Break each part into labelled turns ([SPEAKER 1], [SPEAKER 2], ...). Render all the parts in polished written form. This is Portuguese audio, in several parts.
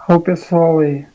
[SPEAKER 1] Olha o pessoal aí.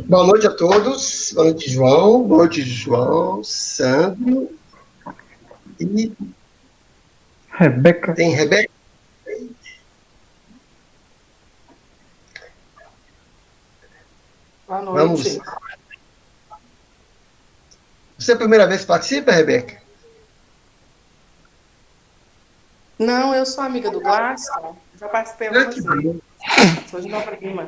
[SPEAKER 2] Boa noite a todos. Boa noite, João. Boa noite, João, Sandro. E
[SPEAKER 1] Rebeca.
[SPEAKER 2] tem Rebeca.
[SPEAKER 3] Boa
[SPEAKER 2] Vamos.
[SPEAKER 3] noite.
[SPEAKER 2] Você é a primeira vez que participa, Rebeca?
[SPEAKER 3] Não, eu sou amiga do Glaston, já participei
[SPEAKER 2] Ah,
[SPEAKER 3] algumas
[SPEAKER 2] que
[SPEAKER 3] vezes.
[SPEAKER 2] bom.
[SPEAKER 3] Sou de Nova Lima.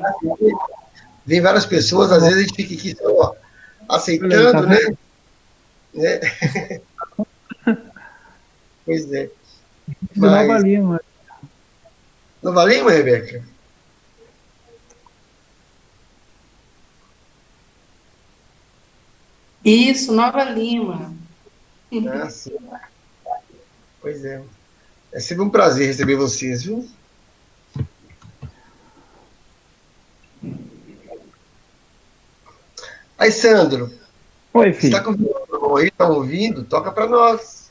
[SPEAKER 2] Vem várias pessoas, às vezes a gente fica aqui só
[SPEAKER 1] Olha aí, tá
[SPEAKER 2] aceitando, né?
[SPEAKER 1] vendo?
[SPEAKER 2] Né? Pois é.
[SPEAKER 1] De Nova
[SPEAKER 2] Mas,
[SPEAKER 1] Lima.
[SPEAKER 2] Nova Lima, Rebeca?
[SPEAKER 3] Isso, Nova Lima.
[SPEAKER 2] Ah, sim. Pois é. É sempre um prazer receber vocês, viu? Aí, Sandro,
[SPEAKER 1] Oi,
[SPEAKER 2] está
[SPEAKER 1] filho.
[SPEAKER 2] com o violão aí? Está ouvindo? Toca para nós.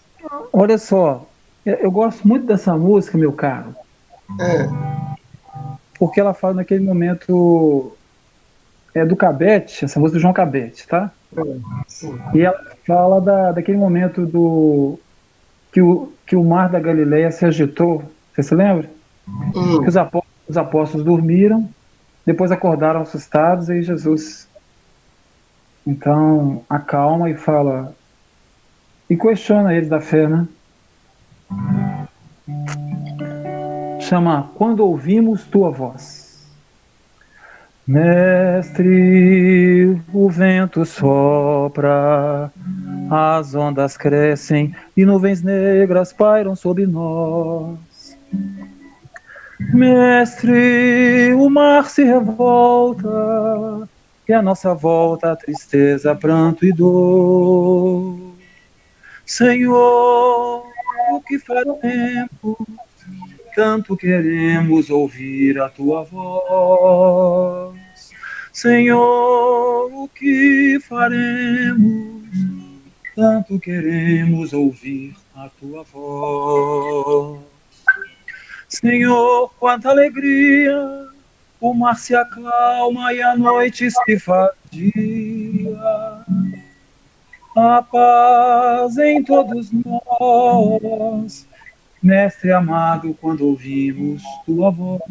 [SPEAKER 1] Olha só, eu gosto muito dessa música, meu caro,
[SPEAKER 2] Ah,
[SPEAKER 1] porque ela fala naquele momento do Cabete, essa música do João Cabete, tá?
[SPEAKER 2] sim.
[SPEAKER 1] E ela fala daquele momento que o mar da Galileia se agitou. Você se lembra? Que
[SPEAKER 2] Hum,
[SPEAKER 1] os apóstolos dormiram, depois acordaram assustados, e Jesus então acalma e fala, e questiona eles da fé, né? Chama Quando Ouvimos Tua Voz. Mestre, o vento sopra, as ondas crescem e nuvens negras pairam sobre nós. Mestre, o mar se revolta, e a nossa volta a tristeza, pranto e dor. Senhor, o que faremos? Tanto queremos ouvir a tua voz. Senhor, o que faremos? Tanto queremos ouvir a tua voz. Senhor, quanta alegria! O mar se acalma e a noite se faz dia. A paz em todos nós. Mestre amado, quando ouvimos tua voz.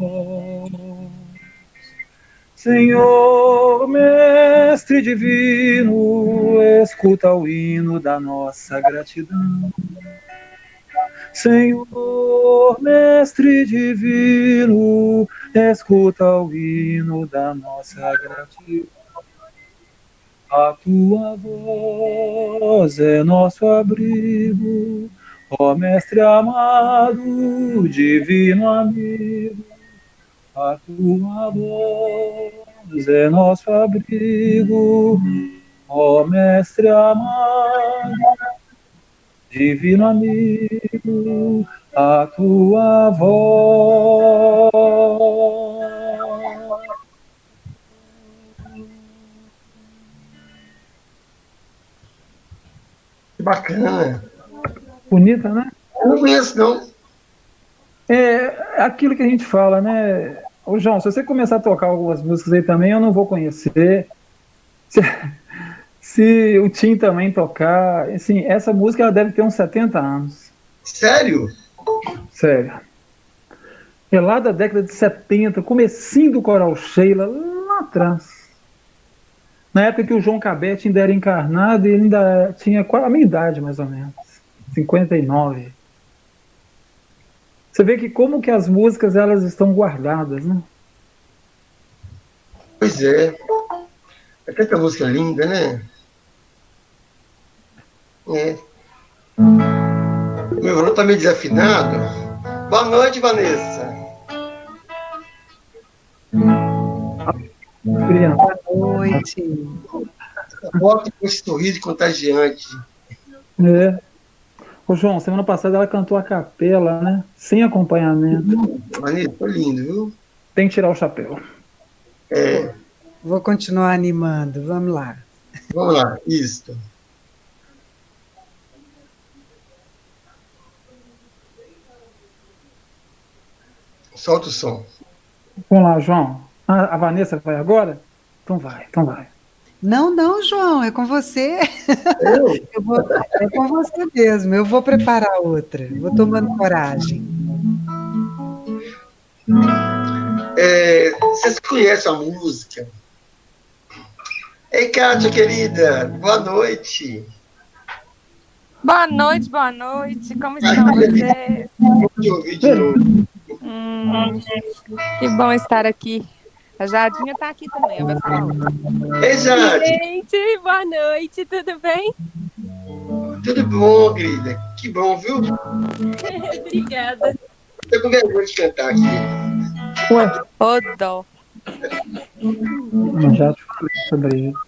[SPEAKER 1] Senhor, mestre divino, escuta o hino da nossa gratidão. Senhor, mestre divino, escuta o hino da nossa gratidão. A tua voz é nosso abrigo, ó mestre amado, divino amigo. A tua voz é nosso abrigo, ó mestre amado, divino amigo, a tua voz
[SPEAKER 2] bacana.
[SPEAKER 1] Bonita, né?
[SPEAKER 2] Eu não conheço, não.
[SPEAKER 1] É aquilo que a gente fala, né? Ô, João, se você começar a tocar algumas músicas aí também, eu não vou conhecer. Se, se o Tim também tocar, assim, essa música ela deve ter uns 70 anos.
[SPEAKER 2] Sério?
[SPEAKER 1] Sério. É lá da década de 70, comecinho do Coral Sheila, lá atrás. Na época que o João Cabete ainda era encarnado e ele ainda tinha a minha idade, mais ou menos. 59. Você vê que como que as músicas elas estão guardadas, né?
[SPEAKER 2] Pois é. É tanta música linda, né? É. Meu violão tá meio desafinado. Boa noite, Vanessa.
[SPEAKER 1] Criança.
[SPEAKER 4] Boa noite.
[SPEAKER 2] Volta com esse sorriso contagiante.
[SPEAKER 1] É. Ô, João, semana passada ela cantou a capela, né? Sem acompanhamento.
[SPEAKER 2] Vanessa, foi lindo, viu?
[SPEAKER 1] Tem que tirar o chapéu.
[SPEAKER 2] É.
[SPEAKER 4] Vou continuar animando. Vamos lá.
[SPEAKER 2] Vamos lá, isso. Solta o som.
[SPEAKER 1] Vamos lá, João. A Vanessa vai agora? Então vai, então vai.
[SPEAKER 4] Não, não, João, é com você.
[SPEAKER 2] Eu?
[SPEAKER 4] É com você mesmo. Eu vou preparar outra. Vou tomando coragem.
[SPEAKER 2] Vocês conhecem a música? Ei, Kátia, querida, boa noite.
[SPEAKER 5] Boa noite, boa noite. Como estão vocês?
[SPEAKER 2] Vou te ouvir de novo.
[SPEAKER 5] Que bom estar aqui. A Jadinha está aqui também, vai falar outra.
[SPEAKER 2] Ei, Jade.
[SPEAKER 5] Gente, boa noite, tudo bem?
[SPEAKER 2] Tudo bom, querida? Que bom, viu?
[SPEAKER 5] Obrigada.
[SPEAKER 2] Tô com vergonha de cantar aqui.
[SPEAKER 1] Ué,
[SPEAKER 5] Ô, dó.
[SPEAKER 1] eu já te falei sobre isso.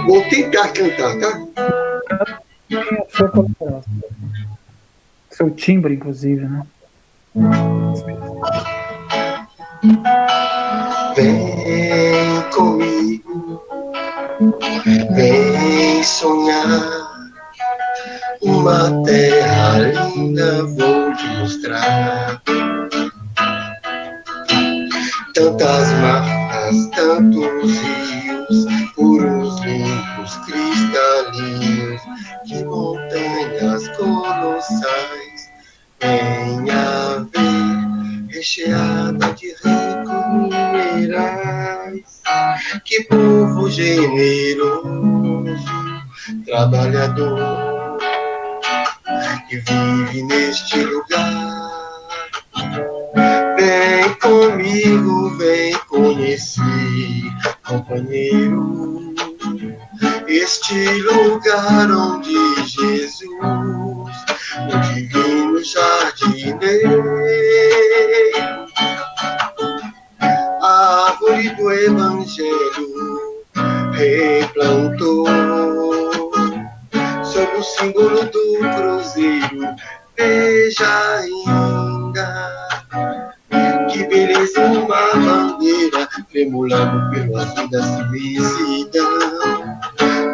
[SPEAKER 2] Vou tentar cantar, tá?
[SPEAKER 1] Sua colaboração. Seu timbre, inclusive, né?
[SPEAKER 2] Vem comigo, vem sonhar. Uma terra linda vou te mostrar. Tantas matas, tantos rios, puros, limpos, cristalinos, que montanhas colossais. Venha ver, recheada de ricos minerais. Que povo generoso, trabalhador, que vive neste lugar. Vem comigo, vem conhecer, companheiro, este lugar onde Jesus, o divino jardineiro, árvore do evangelho, replantou, sob o símbolo do cruzeiro. Veja ainda que beleza, uma bandeira tremulando pelo azul da imensidão.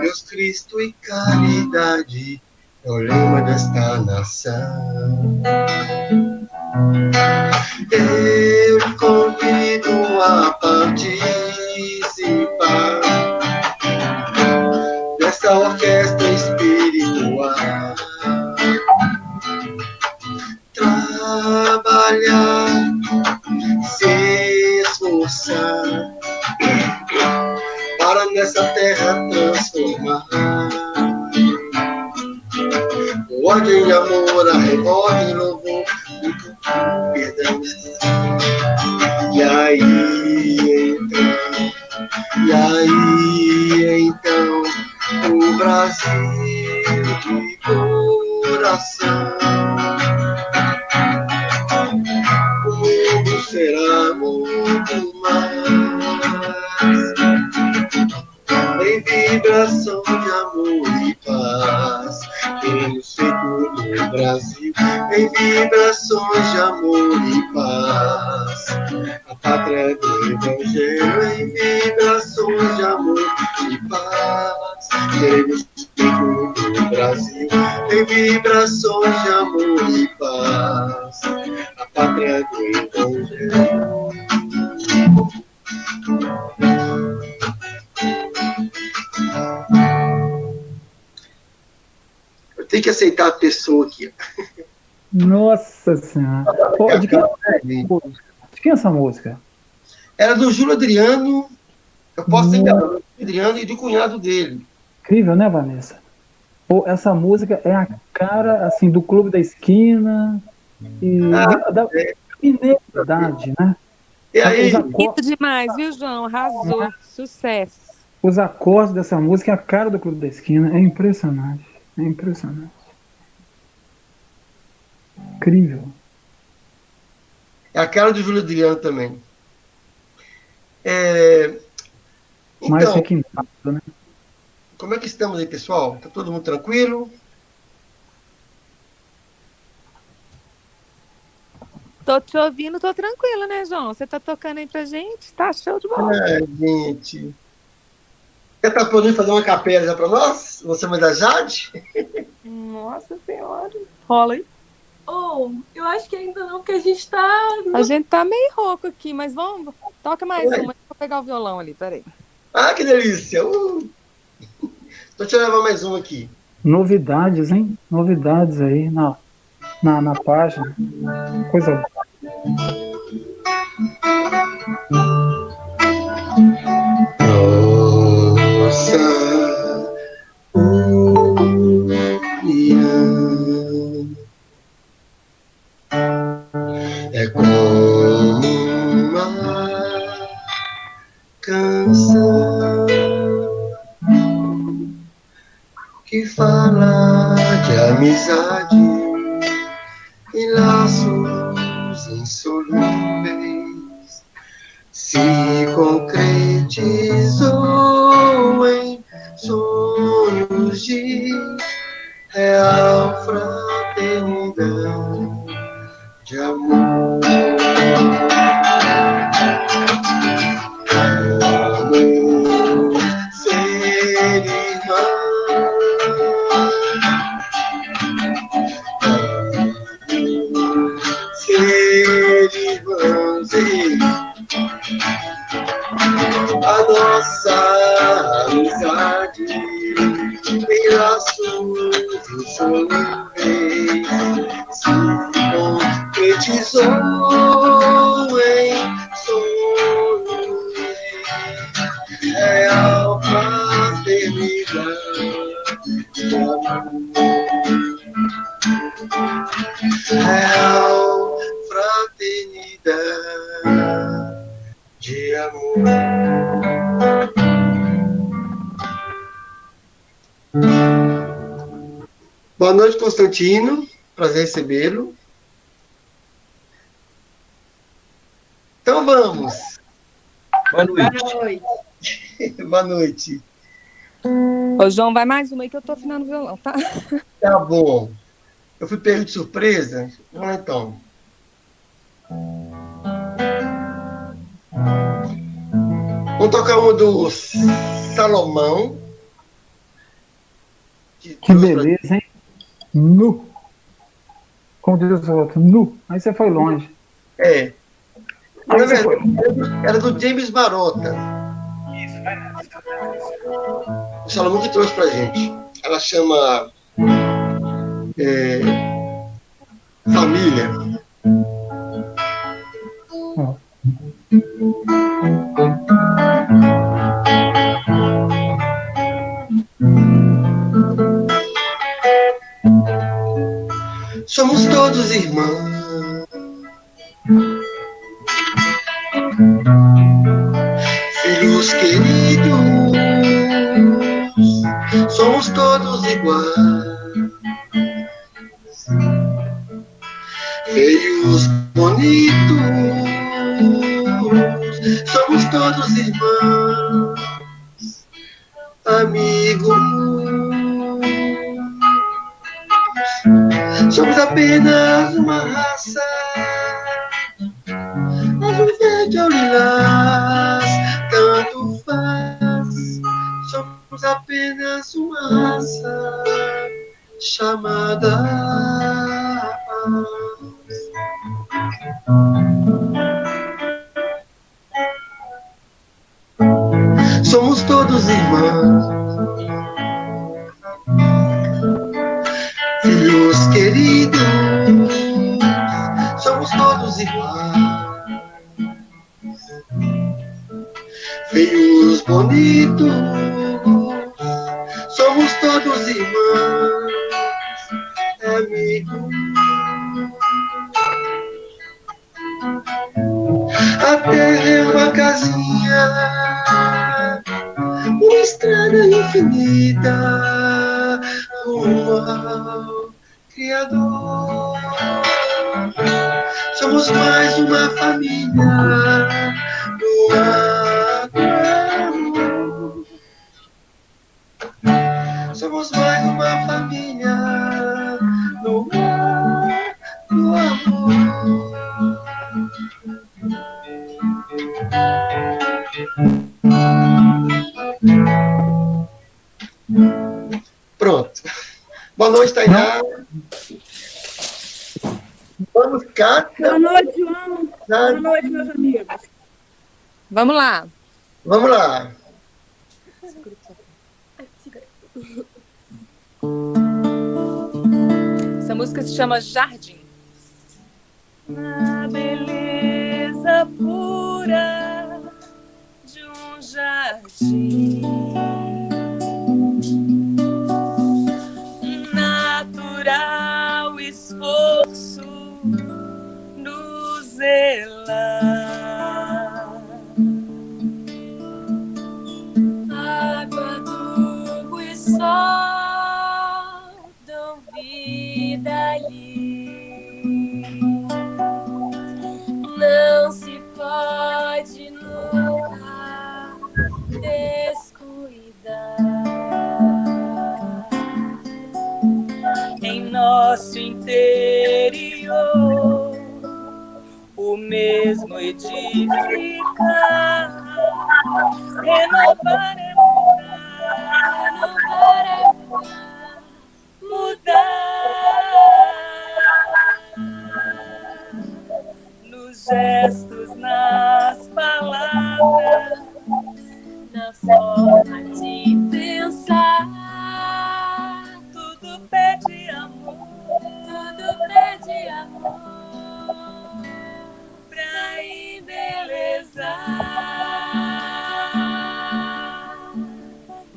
[SPEAKER 2] Deus, Cristo e caridade é o lema desta nação. Eu lhe convido a participar dessa orquestra espiritual. Trabalhar, se esforçar para nessa terra transformar. Ordem, amor, arrebota em louvor, perdão. E aí então, o Brasil de coração. O mundo será muito mais em vibração de amor e paz. Queremos feito no Brasil em vibrações de amor e paz. A pátria do Evangelho em vibrações de amor e paz. Queremos que todo o Brasil tem vibrações de amor e paz. A pátria do Evangelho. Eu tenho que aceitar a pessoa aqui.
[SPEAKER 1] Nossa Senhora. Pô, de quem é essa música?
[SPEAKER 2] Era do Júlio Adriano. Eu posso ter enganado, do Júlio Adriano e do cunhado dele.
[SPEAKER 1] Incrível, né, Vanessa? Pô, essa música é a cara, assim, do Clube da Esquina e da mineridade, né?
[SPEAKER 2] E aí,
[SPEAKER 5] Bonito demais, viu, João? Arrasou. Sucesso.
[SPEAKER 1] Os acordes dessa música é a cara do Clube da Esquina. É impressionante. É impressionante. Incrível.
[SPEAKER 2] é a cara do Júlio Adriano também.
[SPEAKER 1] Mais
[SPEAKER 2] Então,
[SPEAKER 1] requintado, né?
[SPEAKER 2] como é que estamos aí, pessoal? Tá todo mundo tranquilo?
[SPEAKER 5] Tô te ouvindo, tô tranquila, né, João? Você tá tocando aí pra gente? Tá show de bola.
[SPEAKER 2] Gente. Você tá podendo fazer uma capela já para nós? Você vai dar Jade?
[SPEAKER 5] Nossa Senhora. Rola aí.
[SPEAKER 6] Eu acho que ainda não, porque a gente tá.
[SPEAKER 5] A gente tá meio rouco aqui, mas vamos. Toca mais uma. Vou pegar o violão ali, peraí.
[SPEAKER 2] Ah, que delícia! Deixa eu levar mais um aqui.
[SPEAKER 1] Novidades, hein? Novidades aí na página. Coisa boa.
[SPEAKER 2] Nossa união é como uma canção que fala de amizade e laços insolúveis, se concretizou em sonhos de real fraternidade, de amor. Amor, ser irmão. Ser irmãos e a nossa amizade em laços insolúveis se concretizou em sonhos de real fraternidade, de amor. Real fraternidade de amor. Boa noite, Constantino. Prazer recebê-lo. Então vamos.
[SPEAKER 1] Boa noite.
[SPEAKER 3] Boa noite.
[SPEAKER 2] Boa noite.
[SPEAKER 5] Ô, João, vai mais uma aí que eu tô afinando o violão, tá?
[SPEAKER 2] Tá bom. Eu fui pego de surpresa. Vamos lá, então. Vamos tocar uma do Salomão.
[SPEAKER 1] Que beleza, hein? Nu. Como diz o outro, nu. Aí você foi longe.
[SPEAKER 2] É.
[SPEAKER 1] Aí
[SPEAKER 2] Na
[SPEAKER 1] você
[SPEAKER 2] verdade, era do James Barota. O Salomão que trouxe pra gente. Ela chama Família.
[SPEAKER 1] Ó.
[SPEAKER 2] Somos todos irmãos. Filhos queridos, somos todos iguais. Feios, bonitos, somos todos irmãos, amigos. Somos apenas uma raça, azul, verde ou lilás, tanto faz. Somos apenas uma raça chamada paz. Somos todos irmãos, filhos queridos, somos todos irmãos, filhos bonitos, somos todos irmãos, amigos. A terra é uma casinha, uma estrada infinita, rumo ao Criador. Somos mais uma família do amor. Somos mais uma família do amor. Pronto. Boa noite, Tainá. Vamos, Kátia.
[SPEAKER 6] Boa noite, João. Boa noite, meus amigos.
[SPEAKER 5] Vamos lá.
[SPEAKER 2] Vamos lá.
[SPEAKER 5] Essa música se chama Jardim. Na beleza pura de um jardim, natural esforço no zelar, água, adubo e sol dão vida ali. Não se pode nunca descuidar. Em nosso interior, o mesmo edificar, renovar é mudar. Nos gestos, nas palavras, na forma de pensar, tudo pede amor, pra embelezar.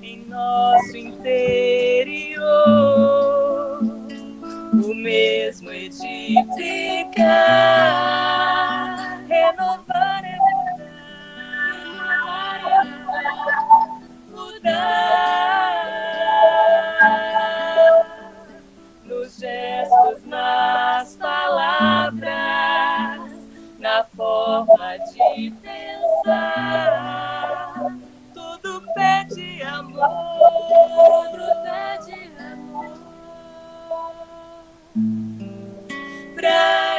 [SPEAKER 5] Em nosso interior, o mesmo edificar, renovar é mudar. Nos gestos, nas palavras, na forma de pensar, tudo pede amor, pra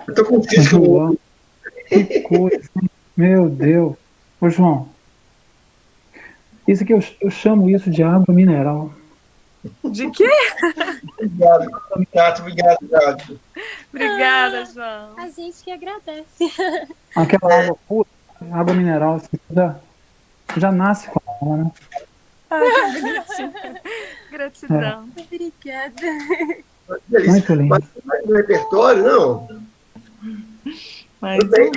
[SPEAKER 2] Eu tô com físico.
[SPEAKER 1] João, que coisa. Meu Deus. Ô, João, isso aqui eu chamo isso de água mineral.
[SPEAKER 5] De quê?
[SPEAKER 2] Obrigado, Kátia. Obrigado, Kátia.
[SPEAKER 5] Obrigada, João.
[SPEAKER 7] A gente que agradece.
[SPEAKER 1] Aquela água pura, água mineral, assim, já nasce com ela, né?
[SPEAKER 5] Ai, que bonitinho. Gratidão.
[SPEAKER 7] Obrigada.
[SPEAKER 1] Muito lindo.
[SPEAKER 2] Mas no repertório, não?
[SPEAKER 5] Mas
[SPEAKER 2] Tudo bem.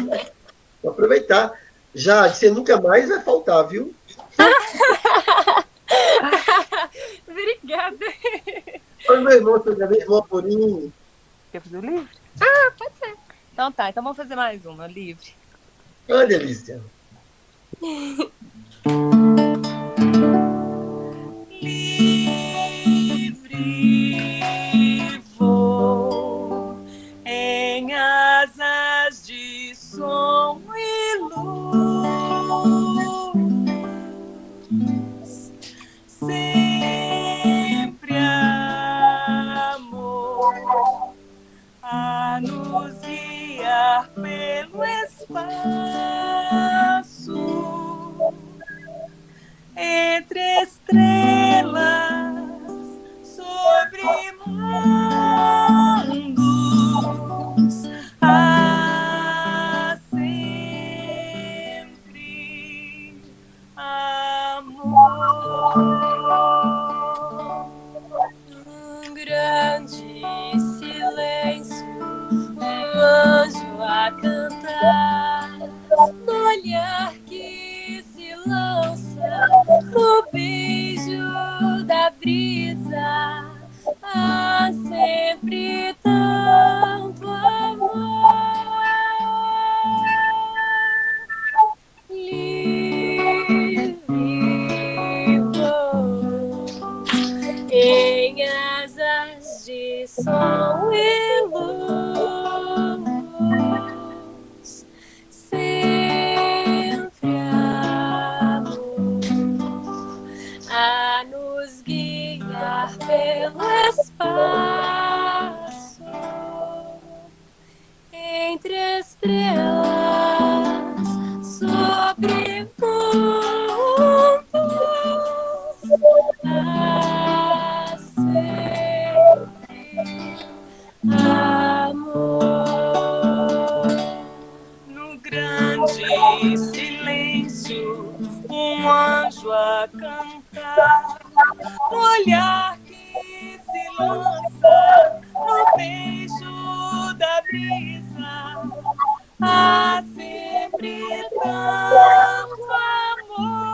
[SPEAKER 2] Vou aproveitar. Já, você nunca mais vai faltar, viu?
[SPEAKER 7] Obrigada.
[SPEAKER 2] Oi, meu irmão, seu irmão Amorim.
[SPEAKER 5] quer fazer o livre?
[SPEAKER 7] Pode ser.
[SPEAKER 5] Então tá, então vamos fazer mais uma, livre.
[SPEAKER 2] Ah, delícia.
[SPEAKER 5] Livre vou em asas de som e luz, sempre a
[SPEAKER 7] no olhar que se lança, no beijo da brisa, há sempre tanto amor. Livre vou em asas de som e luz, sempre amor a nos guiar pelo espaço, entre estrelas, sobre mundos, há sempre amor. No grande silêncio, um anjo a cantar, no olhar que se lança, no beijo da brisa, há sempre tanto amor.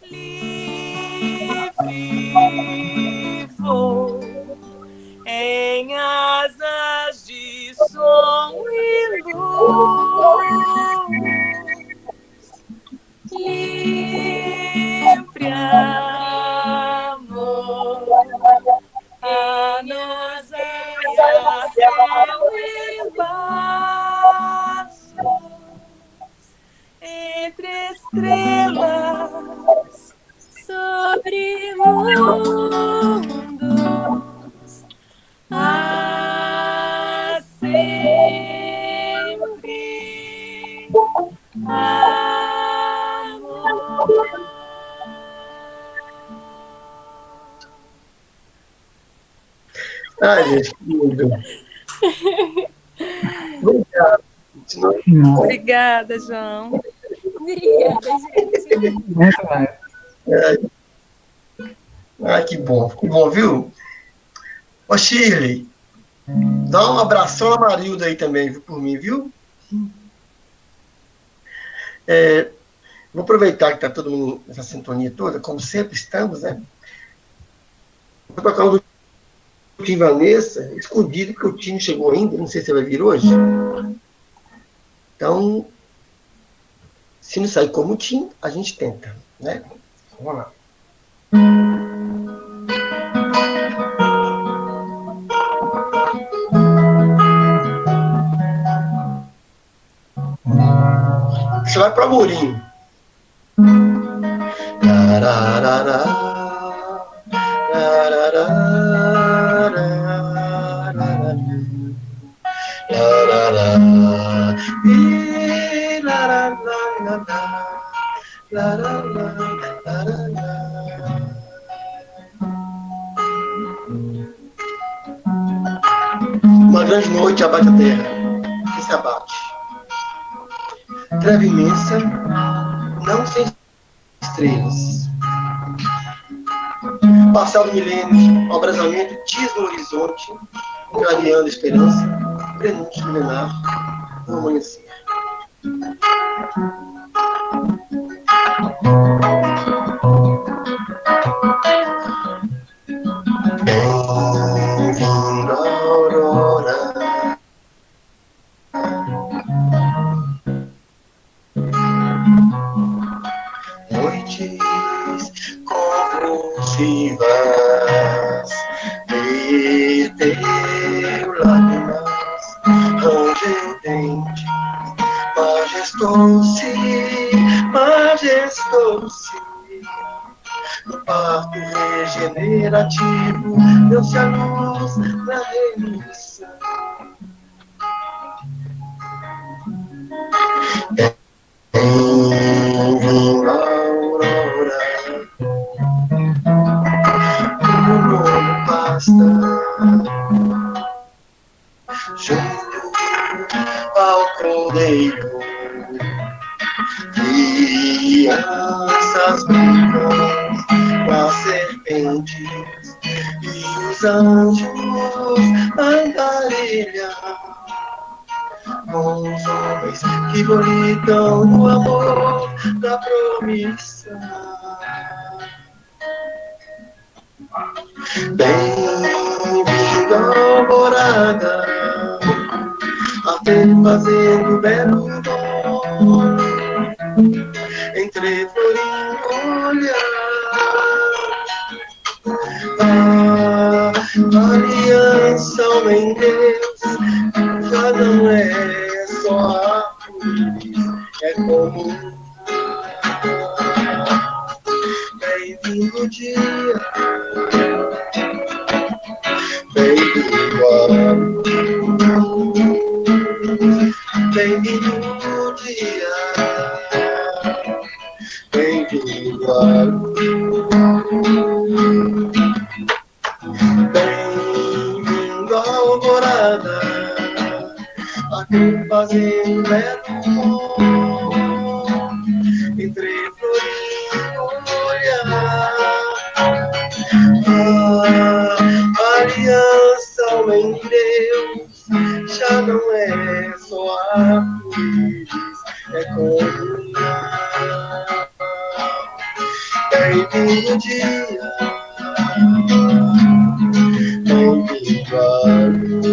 [SPEAKER 7] Livre vou em asas de som e luz, livre amor a nos guiar pelo espaço, entre estrelas, sobre mundos, há sempre amor.
[SPEAKER 2] Ai, gente, que lindo. Obrigado.
[SPEAKER 5] Obrigada, João.
[SPEAKER 7] Obrigada, gente.
[SPEAKER 1] Muito bem.
[SPEAKER 2] Ai, que bom, viu? Ô, Shirley, dá um abração na Marilda aí também, viu, por mim, viu? Vou aproveitar que tá todo mundo nessa sintonia toda, como sempre estamos, né? Vou tocar um do Tim Vanessa, escondido, porque o Tim chegou ainda, não sei se vai vir hoje. Então, se não sair como o Tim, a gente tenta, né? Vamos lá. Você vai para Mourinho. Uma grande noite abate a terra, que se abate. Treva imensa, não sem estrelas. Passado milênios, o abrasamento tisna no horizonte, clareando a esperança, prenúncio milenar do amanhecer. Bem-vindo, aurora. Noites convulsivas, verteu lágrimas, rangeu dentes, majestou-se, no parto regenerativo, deu-se a luz na remissão. Bem-vindo, aurora, o novo pasta, junto ao cordeiro, crianças brincam com as serpentes e os anjos andarilham com os homens que volitam no amor da promissão. Bem-vindo à alvorada, até fazendo belo dom, entre florinho olhar, a aliança em Deus já não é só árvore, é comum. Bem-vindo o dia, bem-vindo a bem-vindo o dia, bem-vindo a bem-vindo à alvorada, aqui fazendo belo bom, entre florinho olhar, a aliança em Deus já não é só arco-íris, é comunhão. Bem-vindo o dia, bem-vindo a luz,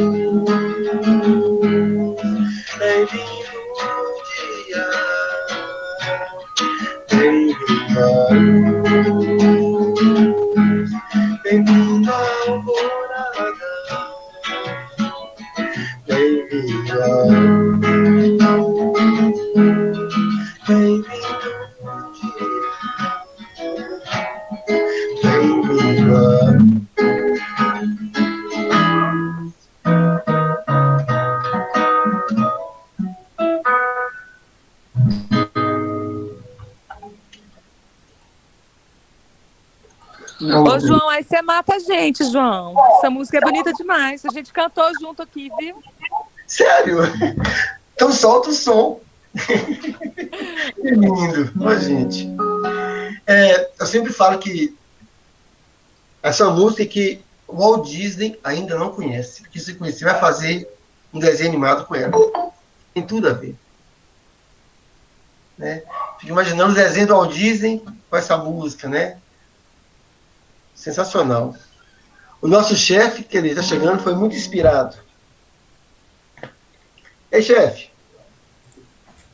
[SPEAKER 2] bem-vindo o dia, bem-vindo a luz, bem-vindo à alvorada, bem-vindo a luz, bem-vindo o dia, bem-vindo a luz.
[SPEAKER 5] Ô, João, aí você mata a gente, João. Essa música é bonita demais. A gente cantou junto aqui, viu?
[SPEAKER 2] Sério? Então solta o som. Que lindo. Ó, gente. Eu sempre falo que essa música que o Walt Disney ainda não conhece. Porque se conhecer, vai fazer um desenho animado com ela. Tem tudo a ver. Né? Fico imaginando o desenho do Walt Disney com essa música, né? Sensacional. O nosso chefe, que ele está chegando, foi muito inspirado. Ei, chefe.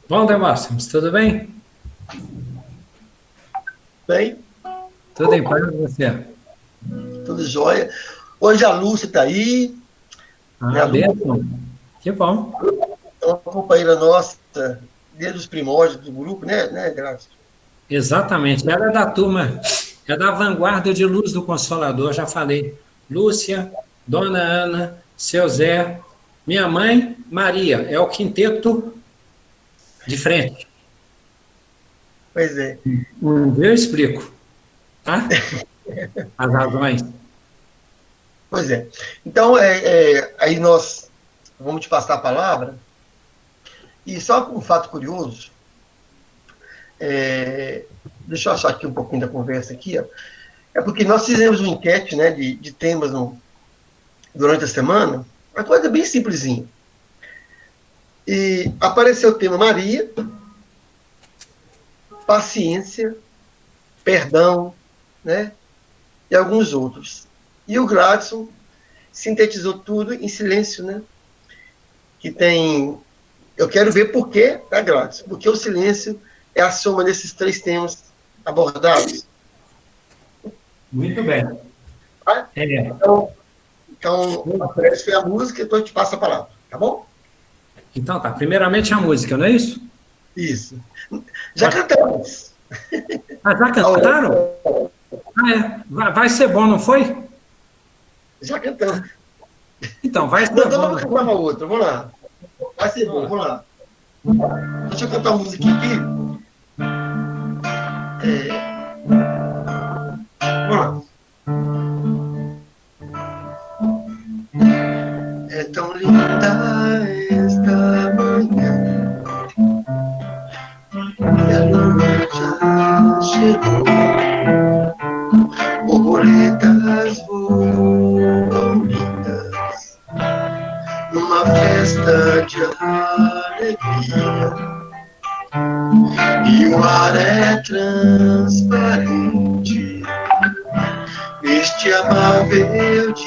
[SPEAKER 8] Bom, Demóstenes, tudo bem?
[SPEAKER 2] Bem?
[SPEAKER 8] Tudo em paz com você?
[SPEAKER 2] Tudo jóia. Hoje a Lúcia está aí.
[SPEAKER 8] Ah, bom. Que bom.
[SPEAKER 2] É uma companheira nossa, desde os primórdios do grupo, né, Graça?
[SPEAKER 8] Exatamente. Ela é da turma, é da vanguarda de Luz do Consolador, já falei. Lúcia, Dona Ana, seu Zé, minha mãe, Maria. É o quinteto de frente.
[SPEAKER 2] Pois é.
[SPEAKER 8] Eu explico. Tá? As razões.
[SPEAKER 2] Pois é. Então, aí nós vamos te passar a palavra. E só um fato curioso, deixa eu achar aqui um pouquinho da conversa aqui, ó. É porque nós fizemos uma enquete, né, de temas durante a semana, uma coisa bem simplesinha. E apareceu o tema Maria, paciência, perdão, né, e alguns outros. E o Gladson sintetizou tudo em silêncio, né, que tem... Eu quero ver por que, tá, Gladson? Porque o silêncio é a soma desses três temas abordados.
[SPEAKER 8] Muito bem.
[SPEAKER 2] Tá? Então, essa foi a música, então eu te passo a palavra, tá bom?
[SPEAKER 8] Então tá, primeiramente a música, não é isso?
[SPEAKER 2] Isso. Já cantamos.
[SPEAKER 8] Ah, já cantaram? Vai ser bom, não foi?
[SPEAKER 2] Já cantamos.
[SPEAKER 8] Então, vai ser
[SPEAKER 2] Então
[SPEAKER 8] bom.
[SPEAKER 2] vamos cantar uma outra, vamos lá. Vai ser bom, vamos lá. Deixa eu cantar uma musiquinha aqui. Vamos lá. É tão linda esta manhã, e a lua já chegou, borboletas voam lindas numa festa de amor. alegria. E o ar é transparente neste amável dia.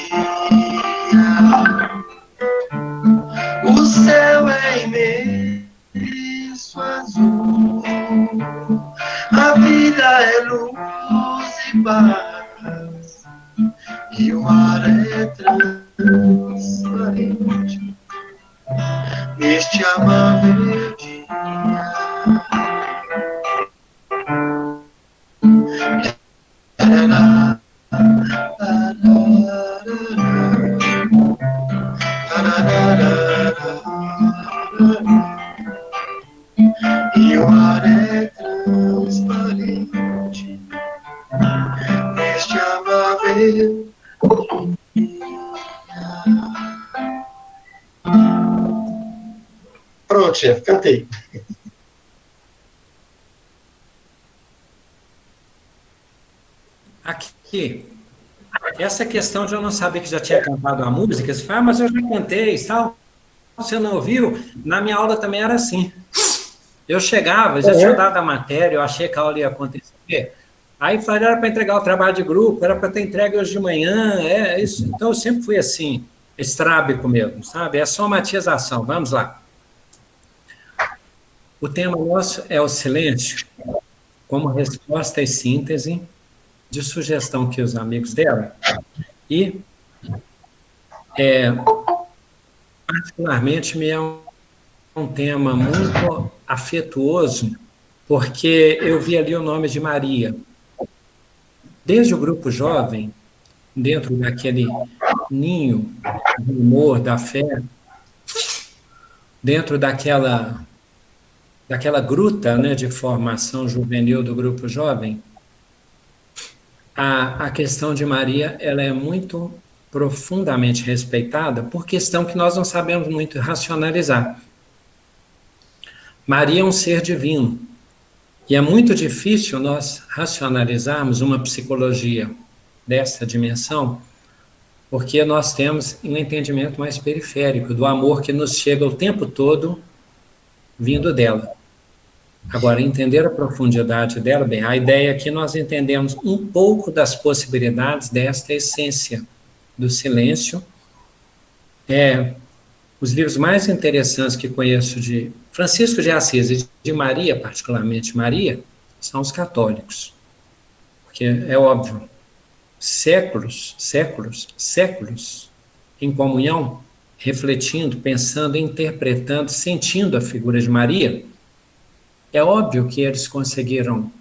[SPEAKER 2] O céu é imenso azul, a vida é luz e paz, e o ar é transparente neste amável dia. E o ar é transparente neste amável dia. Pronto, chefe, cantei.
[SPEAKER 8] Aqui, essa questão de eu não saber que já tinha cantado a música, você fala, mas eu já cantei e tal, você não ouviu? Na minha aula também era assim. Eu chegava, já tinha dado a matéria, eu achei que a aula ia acontecer, aí falei, era para entregar o trabalho de grupo, era para ter entregue hoje de manhã, isso. Então eu sempre fui assim, estrábico mesmo, sabe? É somatização, vamos lá. O tema nosso é o silêncio, como resposta e síntese de sugestão que os amigos deram. E, particularmente, me é um tema muito afetuoso, porque eu vi ali o nome de Maria. Desde o grupo jovem, dentro daquele ninho do humor, da fé, dentro daquela gruta, né, de formação juvenil do grupo jovem, a questão de Maria ela é muito profundamente respeitada por questão que nós não sabemos muito racionalizar. Maria é um ser divino e é muito difícil nós racionalizarmos uma psicologia dessa dimensão, porque nós temos um entendimento mais periférico do amor que nos chega o tempo todo vindo dela. Agora, entender a profundidade dela, bem, a ideia é que nós entendemos um pouco das possibilidades desta essência do silêncio. Os livros mais interessantes que conheço de Francisco de Assis e de Maria, particularmente Maria, são os católicos. Porque é óbvio, séculos em comunhão, refletindo, pensando, interpretando, sentindo a figura de Maria. É óbvio que eles conseguiram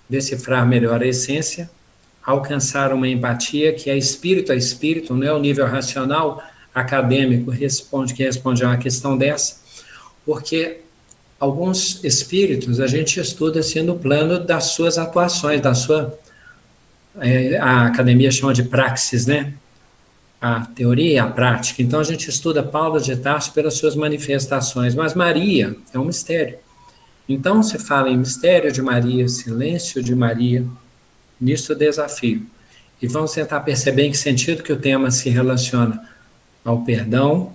[SPEAKER 8] decifrar melhor a essência, alcançar uma empatia que é espírito a espírito, não é o nível racional, acadêmico que responde a uma questão dessa, porque alguns espíritos a gente estuda assim no plano das suas atuações, a academia chama de praxis, né? A teoria e a prática. Então a gente estuda Paulo de Tarso pelas suas manifestações, mas Maria é um mistério. Então, se fala em mistério de Maria, silêncio de Maria, nisso o desafio. E vamos tentar perceber em que sentido que o tema se relaciona ao perdão,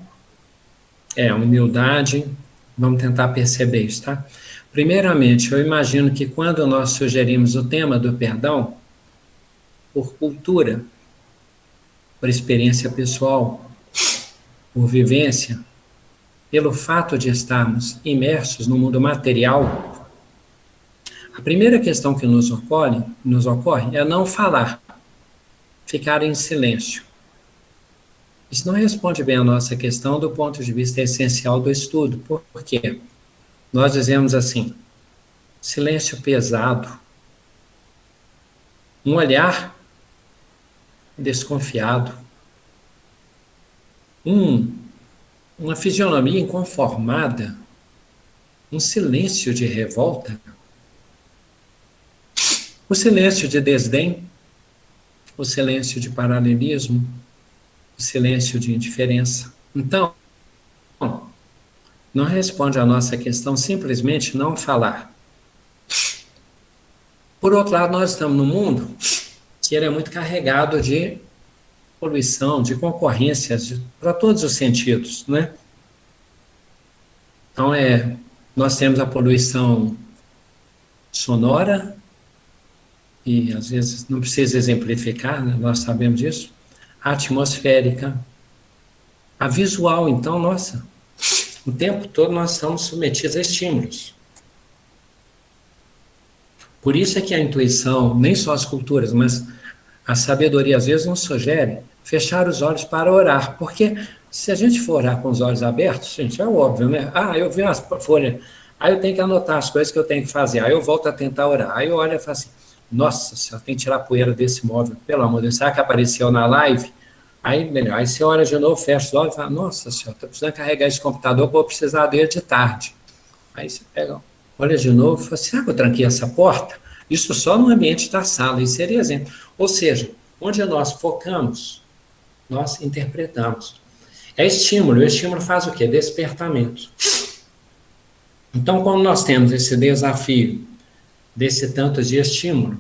[SPEAKER 8] a humildade, vamos tentar perceber isso, tá? Primeiramente, eu imagino que quando nós sugerimos o tema do perdão, por cultura, por experiência pessoal, por vivência, pelo fato de estarmos imersos no mundo material, a primeira questão que nos ocorre é não falar, ficar em silêncio. Isso não responde bem à nossa questão do ponto de vista essencial do estudo. Por quê? Nós dizemos assim, silêncio pesado, um olhar desconfiado, uma fisionomia inconformada, um silêncio de revolta, o silêncio de desdém, o silêncio de paralelismo, o silêncio de indiferença. Então, não responde à nossa questão simplesmente não falar. Por outro lado, nós estamos num mundo que ele é muito carregado de poluição, de concorrências, para todos os sentidos, né? Então, nós temos a poluição sonora, e às vezes não precisa exemplificar, né? Nós sabemos disso. A atmosférica, a visual, então, nossa, o tempo todo nós estamos submetidos a estímulos. Por isso é que a intuição, nem só as culturas, mas a sabedoria às vezes nos sugere fechar os olhos para orar, porque se a gente for orar com os olhos abertos, gente, é óbvio, né? Eu vi umas folhas, aí eu tenho que anotar as coisas que eu tenho que fazer, aí eu volto a tentar orar, aí eu olho e falo assim, nossa senhora, tem que tirar a poeira desse móvel, pelo amor de Deus, será que apareceu na live? Aí, melhor, aí você olha de novo, fecha os olhos e fala, nossa senhora, estou precisando carregar esse computador, vou precisar dele de tarde. Aí você pega, olha de novo e fala, será que eu tranquei essa porta? Isso só no ambiente da sala, isso seria exemplo. Ou seja, onde nós focamos, nós interpretamos. É estímulo, o estímulo faz o quê? Despertamento. Então, quando nós temos esse desafio, desse tanto de estímulo,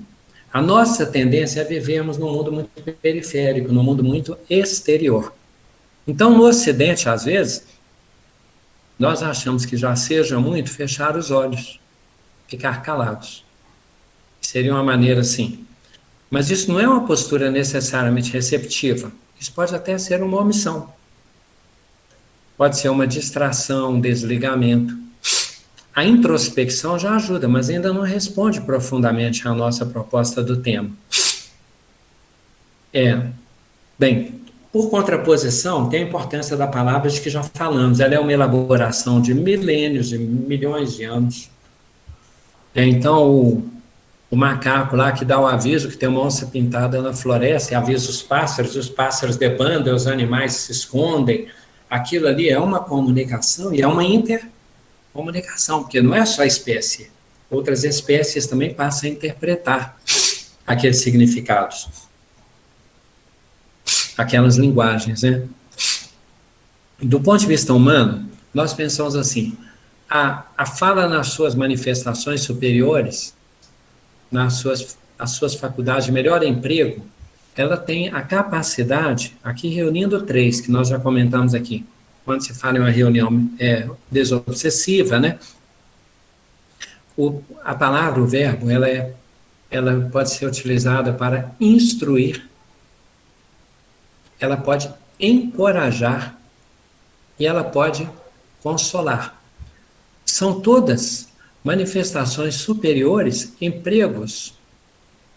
[SPEAKER 8] a nossa tendência é vivermos num mundo muito periférico, num mundo muito exterior. Então, no Ocidente, às vezes, nós achamos que já seja muito fechar os olhos, ficar calados. Seria uma maneira assim. Mas isso não é uma postura necessariamente receptiva. Isso pode até ser uma omissão. Pode ser uma distração, um desligamento. A introspecção já ajuda, mas ainda não responde profundamente à nossa proposta do tema. Bem, por contraposição, tem a importância da palavra de que já falamos. Ela é uma elaboração de milênios, de milhões de anos. Então, o macaco lá que dá o aviso que tem uma onça pintada na floresta, e avisa os pássaros debandam, os animais se escondem. Aquilo ali é uma comunicação e é uma intercomunicação, porque não é só espécie. Outras espécies também passam a interpretar aqueles significados, aquelas linguagens, né? Do ponto de vista humano, nós pensamos assim, a fala nas suas manifestações superiores, as suas faculdades de melhor emprego, ela tem a capacidade, aqui reunindo 3, que nós já comentamos aqui, quando se fala em uma reunião desobsessiva, né? A palavra, o verbo, ela pode ser utilizada para instruir, ela pode encorajar e ela pode consolar. São todas manifestações superiores, empregos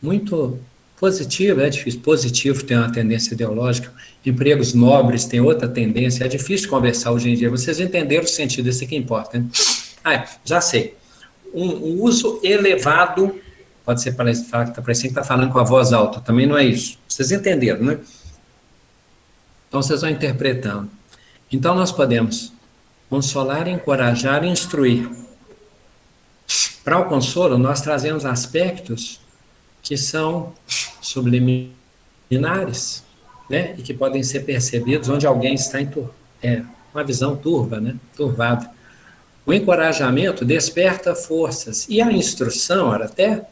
[SPEAKER 8] muito positivos, é difícil, positivo tem uma tendência ideológica, empregos nobres tem outra tendência, é difícil conversar hoje em dia, vocês entenderam o sentido, isso que importa, né? Já sei, um uso elevado, pode ser para falar que está parecendo que está falando com a voz alta, também não é isso, vocês entenderam, né? Então vocês vão interpretando. Então nós podemos consolar, encorajar e instruir. Para o consolo, nós trazemos aspectos que são subliminares, né? E que podem ser percebidos onde alguém está em uma visão turva, né? Turvada. O encorajamento desperta forças. E a instrução, até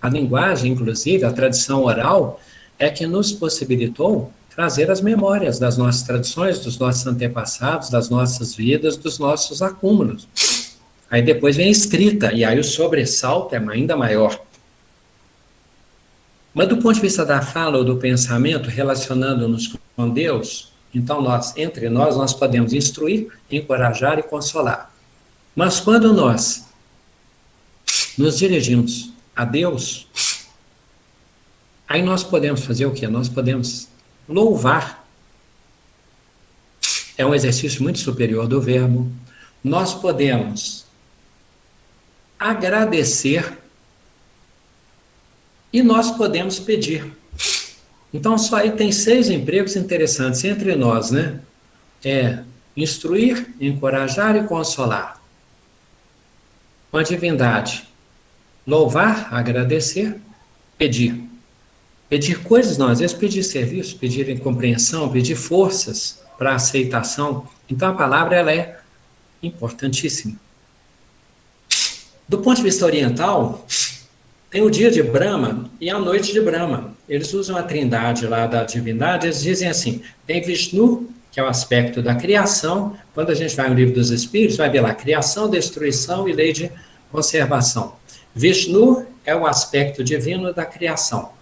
[SPEAKER 8] a linguagem, inclusive, a tradição oral, é que nos possibilitou trazer as memórias das nossas tradições, dos nossos antepassados, das nossas vidas, dos nossos acúmulos. Aí depois vem a escrita, e aí o sobressalto é ainda maior. Mas do ponto de vista da fala ou do pensamento, relacionando-nos com Deus, então entre nós podemos instruir, encorajar e consolar. Mas quando nós nos dirigimos a Deus, aí nós podemos fazer o quê? Nós podemos louvar. É um exercício muito superior do verbo. Nós podemos agradecer e nós podemos pedir. Então, só aí tem 6 empregos interessantes entre nós, né? Instruir, encorajar e consolar. Com a divindade, louvar, agradecer, pedir. Pedir coisas, não, às vezes pedir serviço, pedir compreensão, pedir forças para aceitação. Então, a palavra ela é importantíssima. Do ponto de vista oriental, tem o dia de Brahma e a noite de Brahma. Eles usam a trindade lá da divindade, eles dizem assim, tem Vishnu, que é o aspecto da criação. Quando a gente vai no livro dos Espíritos, vai ver lá criação, destruição e lei de conservação. Vishnu é o aspecto divino da criação.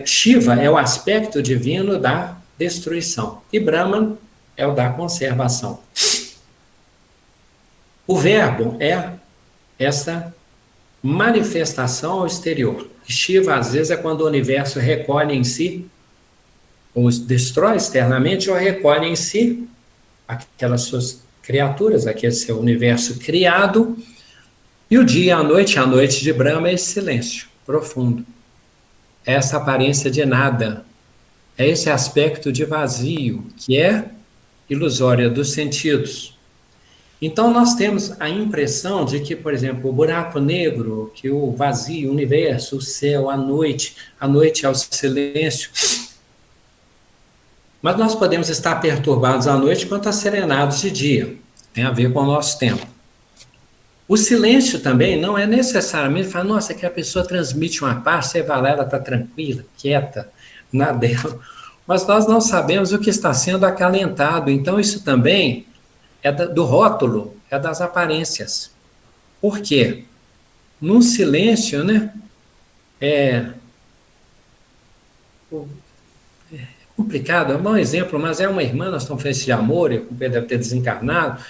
[SPEAKER 8] Shiva é o aspecto divino da destruição. E Brahman é o da conservação. O verbo é essa manifestação ao exterior. Shiva, às vezes, é quando o universo recolhe em si, ou destrói externamente, ou recolhe em si aquelas suas criaturas, aquele seu universo criado. E o dia e a noite de Brahma é esse silêncio profundo. É essa aparência de nada. É esse aspecto de vazio, que é ilusória dos sentidos. Então, nós temos a impressão de que, por exemplo, o buraco negro, que o vazio, o universo, o céu, a noite é o silêncio. Mas nós podemos estar perturbados à noite enquanto serenados de dia. Tem a ver com o nosso tempo. O silêncio também não é necessariamente falar, nossa, que a pessoa transmite uma paz, você vai lá, ela está tranquila, quieta, na dela. Mas nós não sabemos o que está sendo acalentado. Então, isso também é do rótulo, é das aparências. Por quê? Num silêncio, né? É complicado, eu vou dar um exemplo, mas é uma irmã, nós estamos felizes de amor, o Pedro deve ter desencarnado,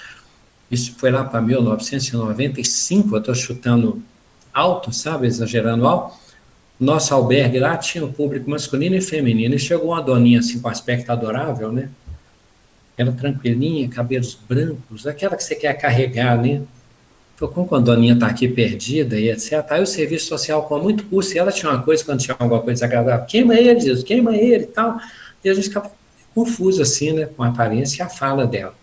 [SPEAKER 8] isso foi lá para 1995, eu estou chutando alto, sabe, exagerando alto. Nosso albergue lá tinha um público masculino e feminino, e chegou uma doninha assim com aspecto adorável, né? Ela tranquilinha, cabelos brancos, aquela que você quer carregar, né? Falei, como a doninha está aqui perdida e etc. Aí o serviço social com muito custo, e ela tinha uma coisa, quando tinha alguma coisa desagradável, queima ele, Jesus, queima ele e tal. E a gente ficava confuso assim, né? Com a aparência e a fala dela.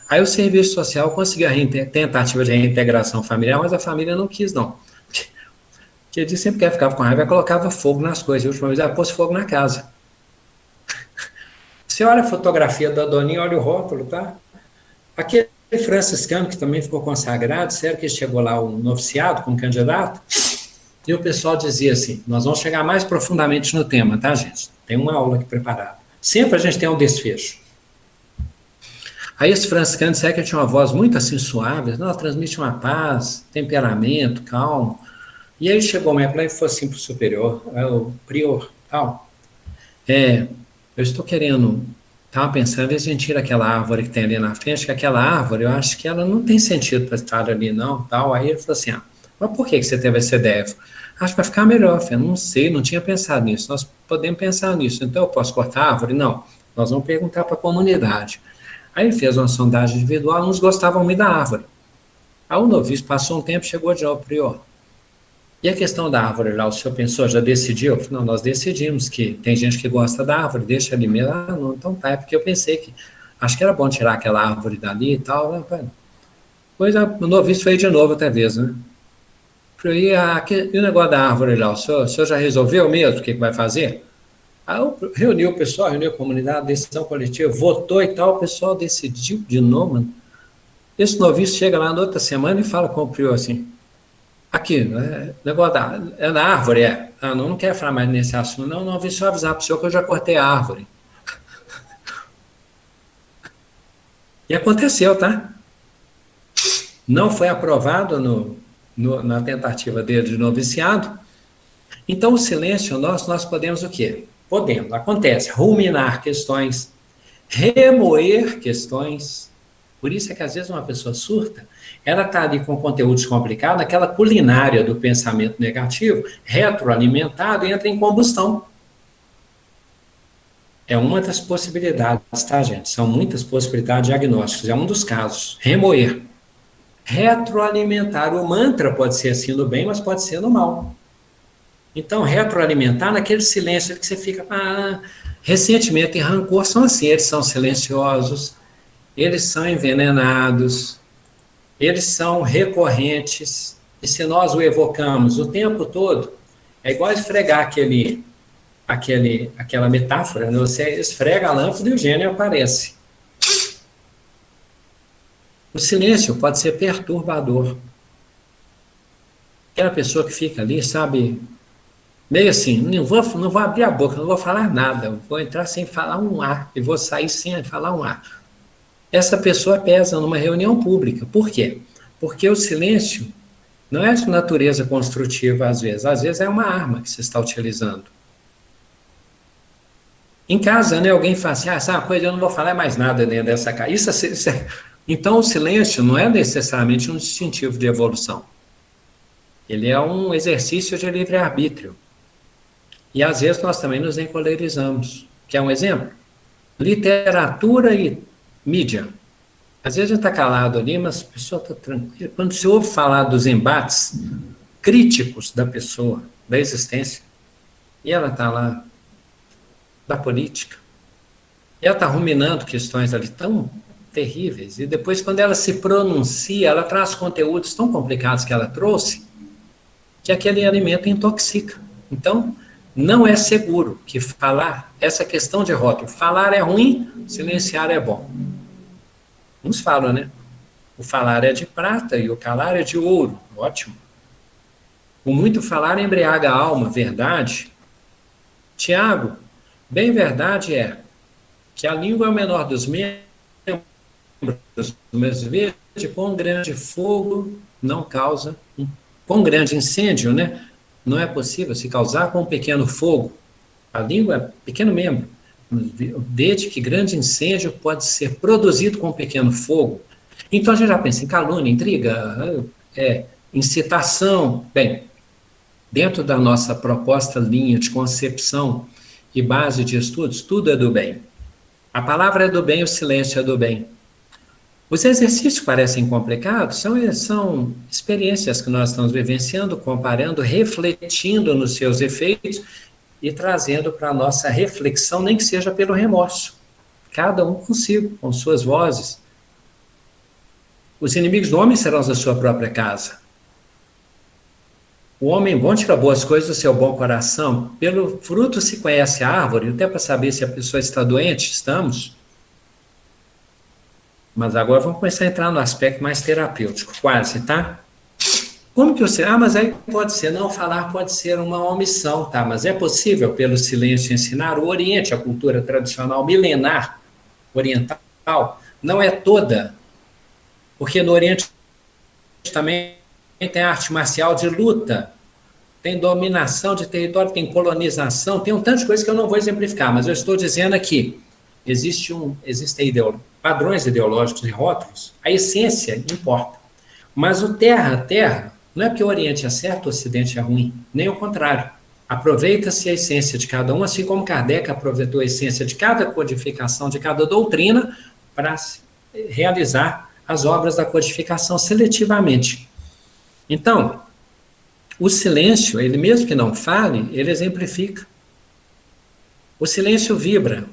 [SPEAKER 8] Aí o serviço social conseguiu a tentativa de reintegração familiar, mas a família não quis, não. Porque ele sempre que ficava com raiva, colocava fogo nas coisas. E a última vez ela pôs fogo na casa. Você olha a fotografia da doninha, olha o rótulo, tá? Aquele franciscano que também ficou consagrado, sério que chegou lá o noviciado como candidato, e o pessoal dizia assim, nós vamos chegar mais profundamente no tema, tá, gente? Tem uma aula aqui preparada. Sempre a gente tem um desfecho. Aí esse franciscano disseram que ele tinha uma voz muito assim suave, não, transmite uma paz, temperamento, calmo. E aí chegou uma época e falou assim para o superior, o prior, tal, eu estou querendo, estava pensando, às vezes a gente tira aquela árvore que tem ali na frente, que aquela árvore, eu acho que ela não tem sentido para estar ali não, tal. Aí ele falou assim, mas por que você teve essa ideia? Acho que vai ficar melhor. Eu falei, não sei, não tinha pensado nisso, nós podemos pensar nisso, então eu posso cortar a árvore? Não, nós vamos perguntar para a comunidade. Aí ele fez uma sondagem individual, uns gostavam muito da árvore. Aí o noviço passou um tempo, chegou de novo, prior. E a questão da árvore lá, o senhor pensou, já decidiu? Eu falei, não, nós decidimos que tem gente que gosta da árvore, deixa ali mesmo. Não, então tá, é porque eu pensei que, acho que era bom tirar aquela árvore dali e tal. Depois o noviço veio de novo outra vez, né? E o negócio da árvore lá, o senhor já resolveu mesmo o que vai fazer? Aí reuniu o pessoal, reuniu a comunidade, decisão coletiva, votou e tal, o pessoal decidiu de novo, mano. Esse noviço chega lá na outra semana e fala com o prior assim, aqui, negócio da árvore, não quero falar mais nesse assunto, não, vim só avisar para o senhor que eu já cortei a árvore. E aconteceu, tá? Não foi aprovado na tentativa dele de noviciado. Então, o silêncio nós podemos o quê? Podemos, acontece, ruminar questões, remoer questões. Por isso é que às vezes uma pessoa surta, ela está ali com conteúdos complicados, aquela culinária do pensamento negativo, retroalimentado, e entra em combustão. É uma das possibilidades, tá, gente? São muitas possibilidades diagnósticas, é um dos casos. Remoer. Retroalimentar. O mantra pode ser assim no bem, mas pode ser no mal. Então, retroalimentar naquele silêncio que você fica... ressentimento e rancor são assim, eles são silenciosos, eles são envenenados, eles são recorrentes, e se nós o evocamos o tempo todo, é igual esfregar aquela metáfora, né? Você esfrega a lâmpada e o gênio aparece. O silêncio pode ser perturbador. Aquela pessoa que fica ali, sabe, meio assim, não vou abrir a boca, não vou falar nada, vou entrar sem falar um A e vou sair sem falar um A. Essa pessoa pesa numa reunião pública. Por quê? Porque o silêncio não é de natureza construtiva, às vezes é uma arma que você está utilizando. Em casa, né, alguém fala assim, essa coisa eu não vou falar mais nada dentro dessa casa. Então, o silêncio não é necessariamente um distintivo de evolução. Ele é um exercício de livre-arbítrio. E, às vezes, nós também nos encolerizamos. Quer um exemplo? Literatura e mídia. Às vezes a gente está calado ali, mas a pessoa está tranquila. Quando se ouve falar dos embates críticos da pessoa, da existência, e ela está lá, da política, e ela está ruminando questões ali tão terríveis, e depois, quando ela se pronuncia, ela traz conteúdos tão complicados que ela trouxe, que aquele alimento intoxica. Então, não é seguro que falar, essa questão de rótulo, falar é ruim, silenciar é bom. Uns falam, né? O falar é de prata e o calar é de ouro. Ótimo. O muito falar embriaga a alma, verdade? Tiago, bem verdade é que a língua é o menor dos membros, mas verde com grande fogo não causa, com grande incêndio, né? Não é possível se causar com um pequeno fogo. A língua é pequeno membro. Desde que grande incêndio pode ser produzido com um pequeno fogo. Então a gente já pensa em calúnia, intriga, incitação. Bem, dentro da nossa proposta linha de concepção e base de estudos, tudo é do bem. A palavra é do bem, o silêncio é do bem. Os exercícios parecem complicados, são experiências que nós estamos vivenciando, comparando, refletindo nos seus efeitos e trazendo para a nossa reflexão, nem que seja pelo remorso. Cada um consigo, com suas vozes. Os inimigos do homem serão os da sua própria casa. O homem bom tira boas coisas do seu bom coração. Pelo fruto se conhece a árvore, até para saber se a pessoa está doente, estamos. Mas agora vamos começar a entrar no aspecto mais terapêutico, quase, tá? Como que você... mas aí pode ser, não falar pode ser uma omissão, tá? Mas é possível, pelo silêncio, ensinar. O Oriente, a cultura tradicional milenar, oriental, não é toda, porque no Oriente também tem arte marcial de luta, tem dominação de território, tem colonização, tem um tanto de coisas que eu não vou exemplificar, mas eu estou dizendo aqui, existem padrões ideológicos e rótulos, a essência importa. Mas o terra, não é porque o Oriente é certo, o Ocidente é ruim, nem o contrário. Aproveita-se a essência de cada um, assim como Kardec aproveitou a essência de cada codificação, de cada doutrina, para realizar as obras da codificação seletivamente. Então, o silêncio, ele mesmo que não fale, ele exemplifica. O silêncio vibra.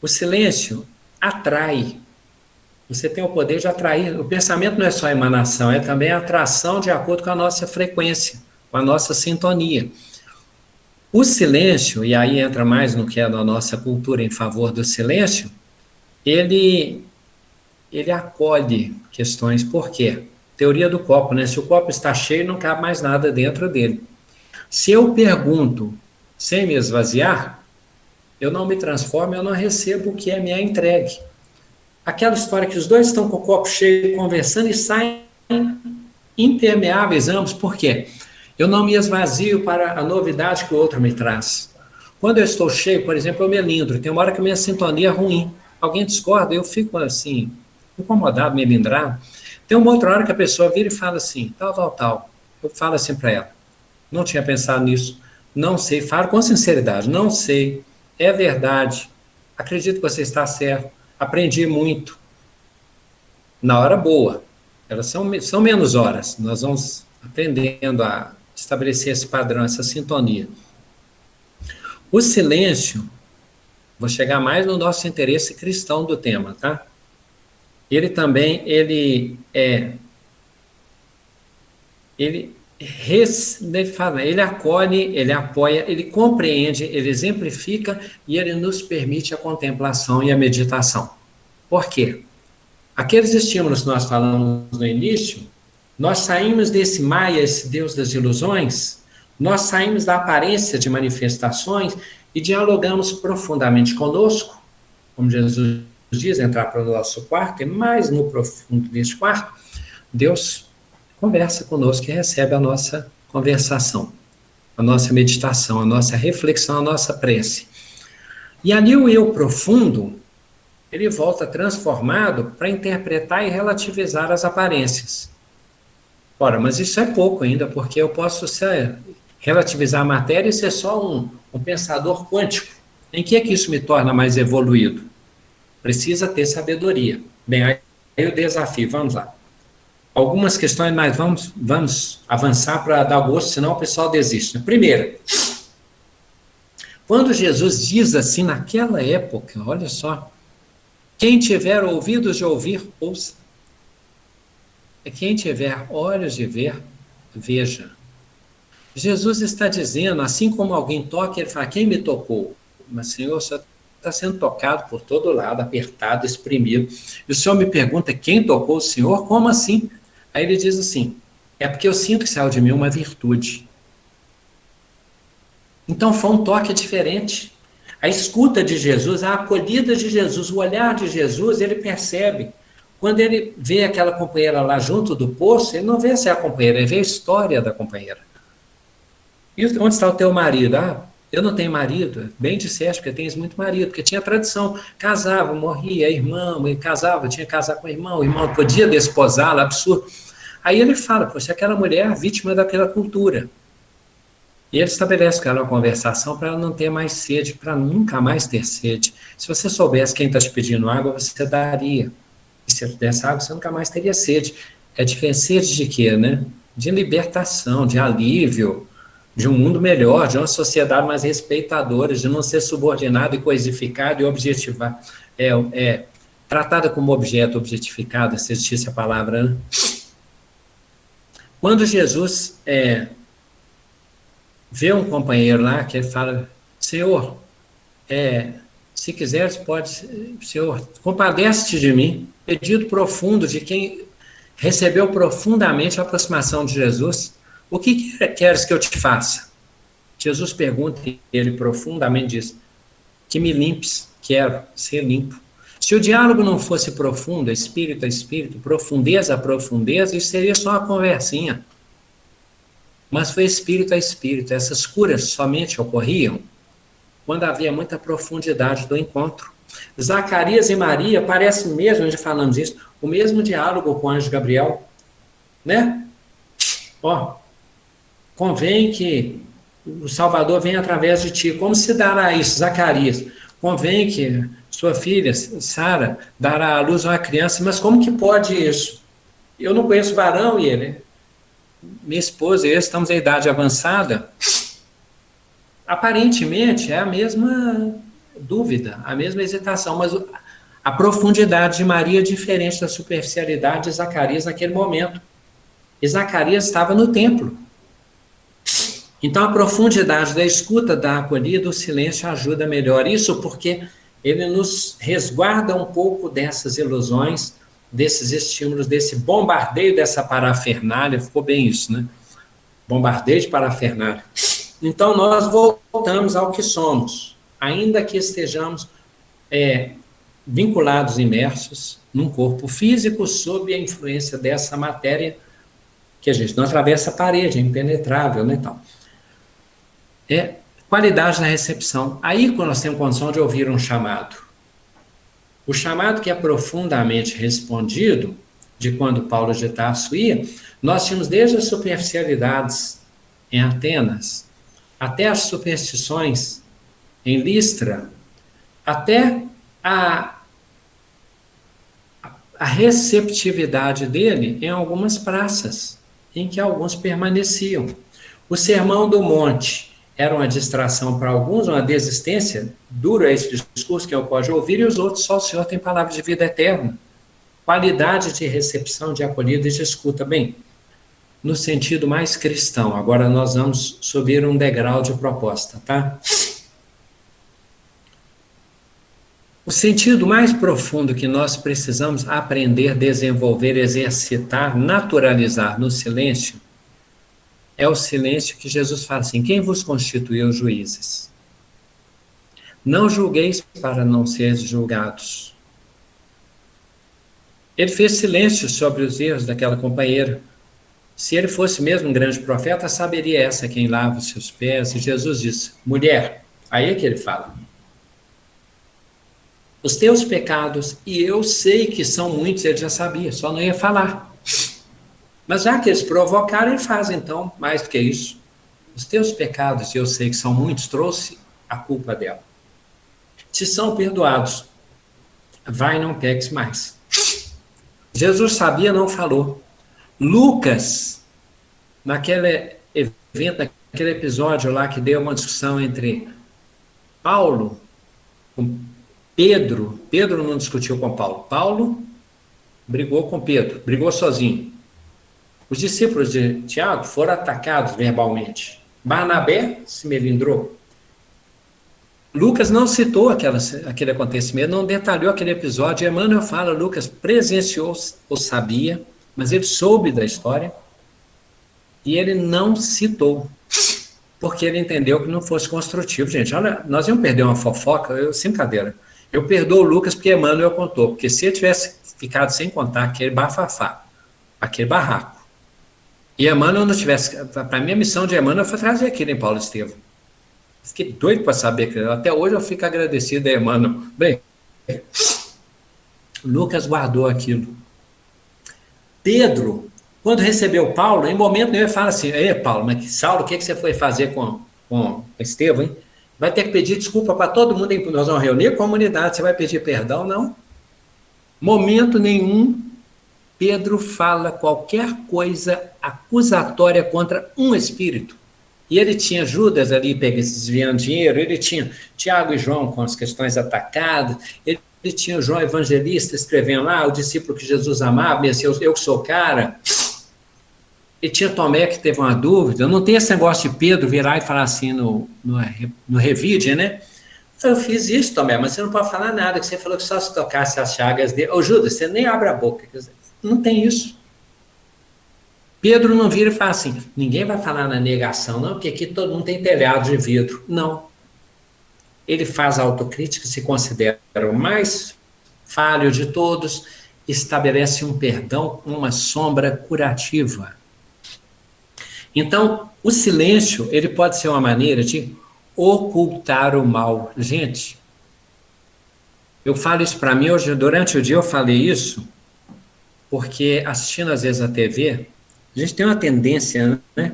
[SPEAKER 8] O silêncio atrai. Você tem o poder de atrair. O pensamento não é só emanação, é também atração de acordo com a nossa frequência, com a nossa sintonia. O silêncio, e aí entra mais no que é da nossa cultura em favor do silêncio, ele acolhe questões. Por quê? Teoria do copo, né? Se o copo está cheio, não cabe mais nada dentro dele. Se eu pergunto sem me esvaziar, eu não me transformo, eu não recebo o que é me entregue. Aquela história que os dois estão com o copo cheio, conversando e saem impermeáveis ambos. Por quê? Eu não me esvazio para a novidade que o outro me traz. Quando eu estou cheio, por exemplo, eu melindro. Tem uma hora que a minha sintonia é ruim. Alguém discorda, eu fico assim, incomodado, melindrado. Tem uma outra hora que a pessoa vira e fala assim, tal. Eu falo assim para ela, não tinha pensado nisso, não sei, falo com sinceridade, não sei, é verdade, acredito que você está certo, aprendi muito. Na hora boa, elas são menos horas, nós vamos aprendendo a estabelecer esse padrão, essa sintonia. O silêncio, vou chegar mais no nosso interesse cristão do tema, tá? Ele também, ele acolhe, ele apoia, ele compreende, ele exemplifica e ele nos permite a contemplação e a meditação. Por quê? Aqueles estímulos que nós falamos no início, nós saímos desse Maia, esse Deus das ilusões, Nós saímos da aparência de manifestações e dialogamos profundamente conosco, como Jesus diz, entrar para o nosso quarto, e mais no profundo deste quarto, Deus conversa conosco e recebe a nossa conversação, a nossa meditação, a nossa reflexão, a nossa prece. E ali o eu profundo, ele volta transformado para interpretar e relativizar as aparências. Ora, mas isso é pouco ainda, porque eu posso relativizar a matéria e ser só um pensador quântico. Em que é que isso me torna mais evoluído? Precisa ter sabedoria. Bem, aí o desafio, vamos lá. Algumas questões, mas vamos avançar para dar gosto, senão o pessoal desiste. Primeira, quando Jesus diz assim, naquela época, olha só, quem tiver ouvidos de ouvir, ouça. Quem tiver olhos de ver, veja. Jesus está dizendo, assim como alguém toca, ele fala, quem me tocou? Mas, Senhor, o Senhor está sendo tocado por todo lado, apertado, exprimido. E o Senhor me pergunta, quem tocou o Senhor? Como assim? Aí ele diz assim, é porque eu sinto que saiu de mim uma virtude. Então foi um toque diferente. A escuta de Jesus, a acolhida de Jesus, o olhar de Jesus, ele percebe. Quando ele vê aquela companheira lá junto do poço, ele não vê se é a companheira, ele vê a história da companheira. E onde está o teu marido? Ah, eu não tenho marido. Bem disseste, porque tens muito marido, porque tinha tradição. Casava, morria, irmão, e casava, tinha que casar com o irmão podia desposá-la, absurdo. Aí ele fala, poxa, aquela mulher é vítima daquela cultura. E ele estabelece com ela uma conversação para ela não ter mais sede, para nunca mais ter sede. Se você soubesse quem está te pedindo água, você daria. E se ele desse água, você nunca mais teria sede. É diferente sede de quê, né? De libertação, de alívio, de um mundo melhor, de uma sociedade mais respeitadora, de não ser subordinado e coisificado e objetivar. Tratada como objeto objetificado, se existisse a palavra, né? Quando Jesus vê um companheiro lá que ele fala, Senhor, se quiseres, Senhor, compadece-te de mim, pedido profundo de quem recebeu profundamente a aproximação de Jesus, o que queres que eu te faça? Jesus pergunta e ele profundamente diz, que me limpes, quero ser limpo. Se o diálogo não fosse profundo, espírito a espírito, profundeza a profundeza, isso seria só uma conversinha. Mas foi espírito a espírito. Essas curas somente ocorriam quando havia muita profundidade do encontro. Zacarias e Maria parece mesmo, onde falamos isso, o mesmo diálogo com o anjo Gabriel, né? Convém que o Salvador venha através de ti. Como se dará isso, Zacarias? Convém que sua filha, Sara, dará à luz uma criança, mas como que pode isso? Eu não conheço varão e ele, minha esposa e eu estamos em idade avançada. Aparentemente é a mesma dúvida, a mesma hesitação, mas a profundidade de Maria é diferente da superficialidade de Zacarias naquele momento. E Zacarias estava no templo. Então a profundidade da escuta, da acolhida, o silêncio ajuda melhor. Isso porque ele nos resguarda um pouco dessas ilusões, desses estímulos, desse bombardeio dessa parafernália. Ficou bem isso, né? Bombardeio de parafernália. Então nós voltamos ao que somos, ainda que estejamos vinculados, imersos num corpo físico sob a influência dessa matéria que a gente não atravessa a parede, é impenetrável, né, então. Qualidade na recepção. Aí quando nós temos condição de ouvir um chamado. O chamado que é profundamente respondido, de quando Paulo de Tarso ia, nós tínhamos desde as superficialidades em Atenas, até as superstições em Listra, até a receptividade dele em algumas praças, em que alguns permaneciam. O Sermão do Monte era uma distração para alguns, uma desistência, duro esse discurso que eu posso ouvir, e os outros, só o Senhor tem palavra de vida eterna. Qualidade de recepção, de acolhida e de escuta. Bem, no sentido mais cristão, agora nós vamos subir um degrau de proposta, tá? O sentido mais profundo que nós precisamos aprender, desenvolver, exercitar, naturalizar no silêncio é o silêncio que Jesus fala assim: quem vos constituiu juízes? Não julgueis para não seres julgados. Ele fez silêncio sobre os erros daquela companheira. Se ele fosse mesmo um grande profeta, saberia essa quem lava os seus pés. E Jesus disse: mulher, aí é que ele fala: os teus pecados, e eu sei que são muitos, ele já sabia, só não ia falar. Mas já que eles provocaram, ele faz então mais do que isso. Os teus pecados, e eu sei que são muitos, trouxe a culpa dela. Te são perdoados. Vai, não peques mais. Jesus sabia, não falou. Lucas, naquele evento, naquele episódio lá que deu uma discussão entre Paulo com Pedro. Pedro não discutiu com Paulo. Paulo brigou com Pedro, brigou sozinho. Os discípulos de Tiago foram atacados verbalmente. Barnabé se melindrou. Lucas não citou aquele acontecimento, não detalhou aquele episódio. Emmanuel fala, Lucas presenciou ou sabia, mas ele soube da história e ele não citou, porque ele entendeu que não fosse construtivo. Gente, olha, nós íamos perder uma fofoca, sem brincadeira. Eu perdoo o Lucas porque Emmanuel contou, porque se ele tivesse ficado sem contar aquele bafafá, aquele barraco, e Emmanuel não tivesse... Para mim, a missão de Emmanuel foi trazer aquilo em Paulo Estevam. Fiquei doido para saber aquilo. Até hoje eu fico agradecido a Emmanuel. Bem, Lucas guardou aquilo. Pedro, quando recebeu Paulo, em momento nenhum ele fala assim: ei, Paulo, mas Saulo, o que você foi fazer com Estevão, hein? Vai ter que pedir desculpa para todo mundo, hein? Nós vamos reunir a comunidade, você vai pedir perdão? Não. Momento nenhum Pedro fala qualquer coisa acusatória contra um espírito. E ele tinha Judas ali desviando dinheiro, ele tinha Tiago e João com as questões atacadas, ele tinha o João Evangelista escrevendo lá, o discípulo que Jesus amava, esse eu que sou o cara. E tinha Tomé que teve uma dúvida. Não tem esse negócio de Pedro virar e falar assim no Revide, né? Eu fiz isso, Tomé, mas você não pode falar nada, que você falou que só se tocasse as chagas dele. Ô, Judas, você nem abre a boca. Não tem isso. Pedro não vira e fala assim: ninguém vai falar na negação, não, porque aqui todo mundo tem telhado de vidro. Não. Ele faz a autocrítica, se considera o mais falho de todos, estabelece um perdão, uma sombra curativa. Então, o silêncio, ele pode ser uma maneira de ocultar o mal. Gente, eu falo isso para mim, hoje, durante o dia eu falei isso, porque assistindo às vezes a TV, a gente tem uma tendência, né?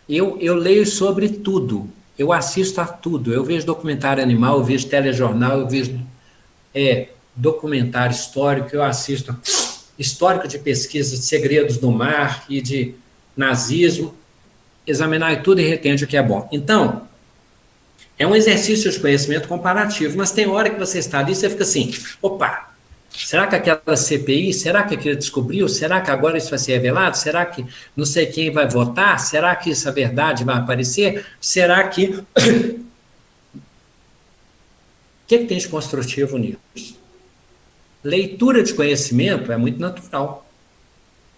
[SPEAKER 8] Eu leio sobre tudo, eu assisto a tudo, eu vejo documentário animal, eu vejo telejornal, eu vejo documentário histórico, eu assisto histórico de pesquisa de segredos do mar e de nazismo, examinar tudo e retende o que é bom. Então, é um exercício de conhecimento comparativo, mas tem hora que você está ali e você fica assim: opa, será que aquela CPI, será que aquilo descobriu? Será que agora isso vai ser revelado? Será que não sei quem vai votar? Será que essa verdade vai aparecer? Será que... O que tem de construtivo nisso? Leitura de conhecimento é muito natural.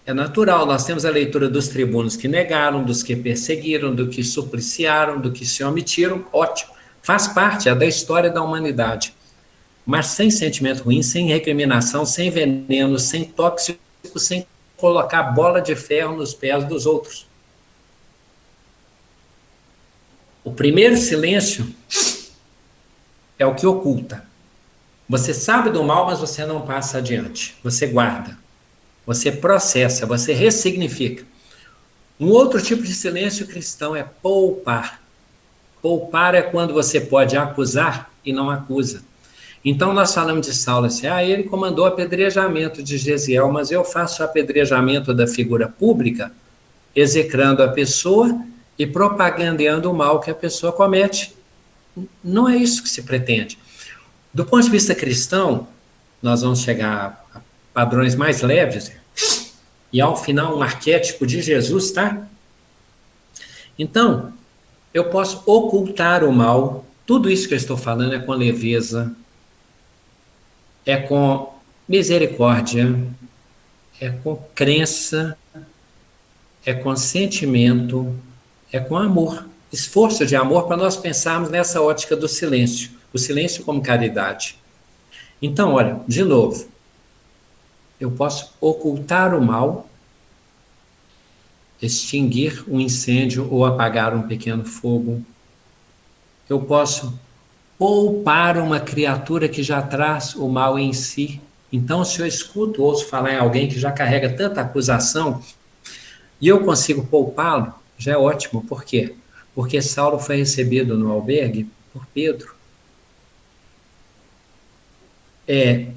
[SPEAKER 8] É natural, nós temos a leitura dos tribunos que negaram, dos que perseguiram, do que supliciaram, do que se omitiram, ótimo. Faz parte, é da história da humanidade. Mas sem sentimento ruim, sem recriminação, sem veneno, sem tóxico, sem colocar bola de ferro nos pés dos outros. O primeiro silêncio é o que oculta. Você sabe do mal, mas você não passa adiante. Você guarda, você processa, você ressignifica. Um outro tipo de silêncio cristão é poupar. Poupar é quando você pode acusar e não acusa. Então, nós falamos de Saulo assim: ele comandou apedrejamento de Gesiel, mas eu faço apedrejamento da figura pública, execrando a pessoa e propagandeando o mal que a pessoa comete. Não é isso que se pretende. Do ponto de vista cristão, nós vamos chegar a padrões mais leves, e ao final um arquétipo de Jesus, tá? Então, eu posso ocultar o mal. Tudo isso que eu estou falando é com leveza, é com misericórdia, é com crença, é com sentimento, é com amor. Esforço de amor para nós pensarmos nessa ótica do silêncio. O silêncio como caridade. Então, olha, de novo, eu posso ocultar o mal, extinguir um incêndio ou apagar um pequeno fogo. Eu posso poupar uma criatura que já traz o mal em si. Então, se eu escuto, ouço falar em alguém que já carrega tanta acusação e eu consigo poupá-lo, já é ótimo. Por quê? Porque Saulo foi recebido no albergue por Pedro.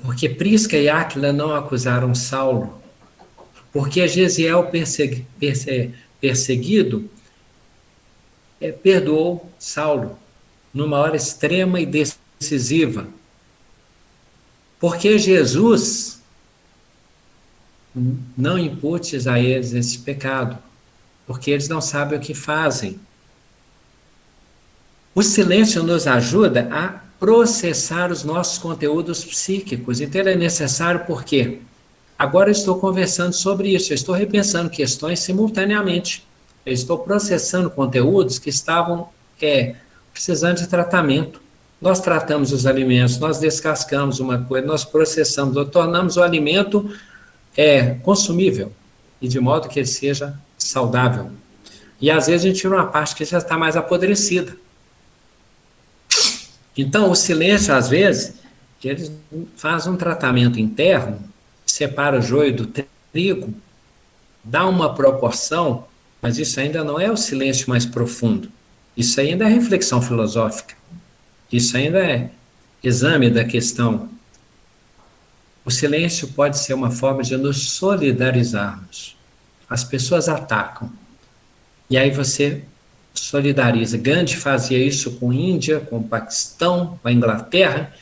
[SPEAKER 8] Porque Prisca e Áquila não acusaram Saulo. Porque Gesiel perseguido perdoou Saulo numa hora extrema e decisiva. Porque Jesus não imputes a eles esse pecado, porque eles não sabem o que fazem. O silêncio nos ajuda a processar os nossos conteúdos psíquicos, então ele é necessário porque agora eu estou conversando sobre isso, eu estou repensando questões simultaneamente, eu estou processando conteúdos que estavam precisando de tratamento. Nós tratamos os alimentos, nós descascamos uma coisa, nós processamos, nós tornamos o alimento consumível, e de modo que ele seja saudável. E às vezes a gente tira uma parte que já está mais apodrecida. Então o silêncio, às vezes, ele faz um tratamento interno, separa o joio do trigo, dá uma proporção, mas isso ainda não é o silêncio mais profundo. Isso ainda é reflexão filosófica. Isso ainda é exame da questão. O silêncio pode ser uma forma de nos solidarizarmos. As pessoas atacam. E aí você solidariza. Gandhi fazia isso com a Índia, com o Paquistão, com a Inglaterra.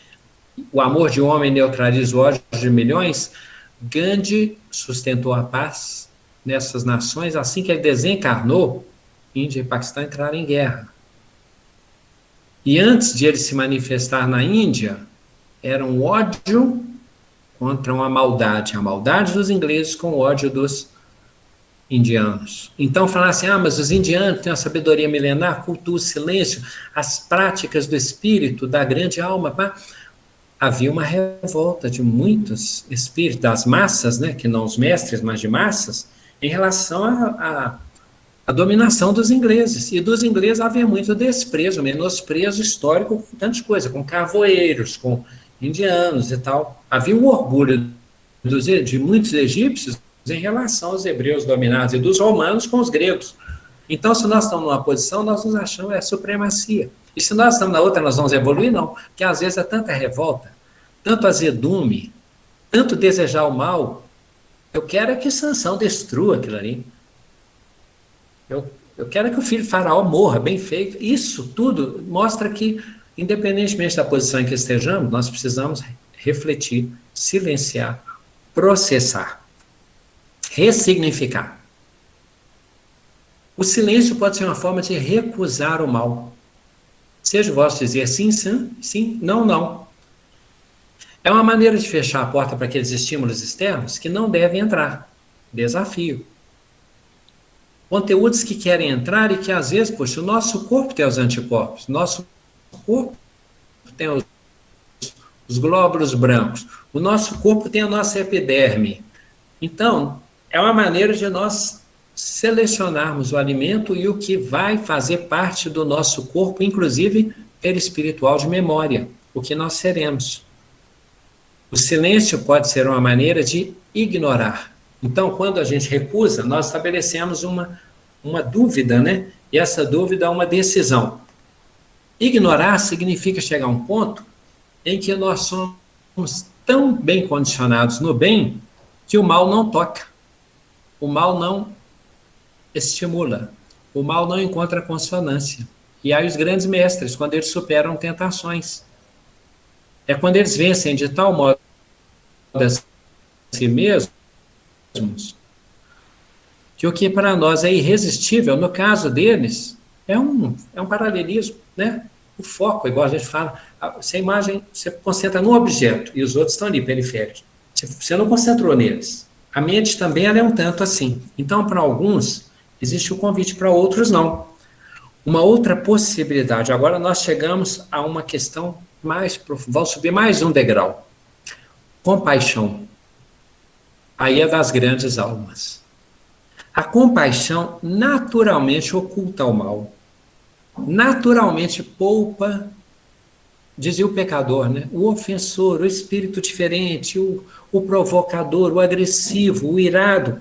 [SPEAKER 8] O amor de um homem neutraliza o ódio de milhões. Gandhi sustentou a paz nessas nações. Assim que ele desencarnou, Índia e Paquistão entraram em guerra. E antes de ele se manifestar na Índia, era um ódio contra uma maldade. A maldade dos ingleses com o ódio dos indianos. Então falar assim, mas os indianos têm uma sabedoria milenar, cultura, silêncio, as práticas do espírito, da grande alma. Havia uma revolta de muitos espíritos, das massas, né, que não os mestres, mas de massas, em relação a dominação dos ingleses. E dos ingleses havia muito desprezo, menosprezo histórico com tantas coisas, com carvoeiros, com indianos e tal. Havia um orgulho de muitos egípcios em relação aos hebreus dominados e dos romanos com os gregos. Então, se nós estamos numa posição, nós nos achamos supremacia. E se nós estamos na outra, nós vamos evoluir? Não. Porque às vezes é tanta revolta, tanto azedume, tanto desejar o mal. Eu quero que Sansão destrua aquilo ali. Eu quero que o filho de Faraó morra, bem feito. Isso tudo mostra que, independentemente da posição em que estejamos, nós precisamos refletir, silenciar, processar, ressignificar. O silêncio pode ser uma forma de recusar o mal. Seja o vosso dizer sim, sim, sim, não, não. É uma maneira de fechar a porta para aqueles estímulos externos que não devem entrar. Desafio. Conteúdos que querem entrar e que, às vezes, poxa, o nosso corpo tem os anticorpos, o nosso corpo tem os glóbulos brancos, o nosso corpo tem a nossa epiderme. Então, é uma maneira de nós selecionarmos o alimento e o que vai fazer parte do nosso corpo, inclusive perispiritual de memória, o que nós seremos. O silêncio pode ser uma maneira de ignorar. Então, quando a gente recusa, nós estabelecemos uma dúvida, né? E essa dúvida é uma decisão. Ignorar significa chegar a um ponto em que nós somos tão bem condicionados no bem que o mal não toca. O mal não estimula. O mal não encontra consonância. E aí os grandes mestres, quando eles superam tentações, é quando eles vencem de tal modo a si mesmos, que o que para nós é irresistível, no caso deles, é um paralelismo, né? O foco, igual a gente fala, se a imagem, você concentra no objeto e os outros estão ali, periféricos. Você não concentrou neles. A mente também ela é um tanto assim. Então, para alguns, Existe o convite para outros não. Uma outra possibilidade, agora nós chegamos a uma questão mais profunda, vamos subir mais um degrau. Compaixão. Aí é das grandes almas. A compaixão naturalmente oculta o mal. Naturalmente poupa, dizia o pecador, né? O ofensor, o espírito diferente, o provocador, o agressivo, o irado.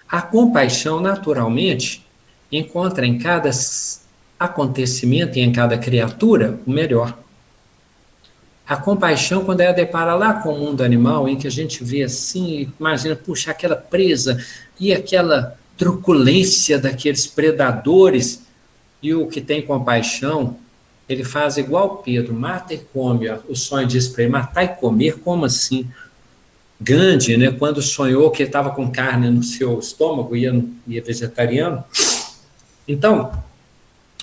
[SPEAKER 8] A compaixão, naturalmente, encontra em cada acontecimento e em cada criatura o melhor. A compaixão, quando ela depara lá com o mundo animal, em que a gente vê assim, imagina, puxa, aquela presa e aquela truculência daqueles predadores, e o que tem compaixão, ele faz igual Pedro, mata e come. O sonho diz para ele, matar e comer, como assim? Gandhi, né, quando sonhou que ele estava com carne no seu estômago, ia vegetariano. Então,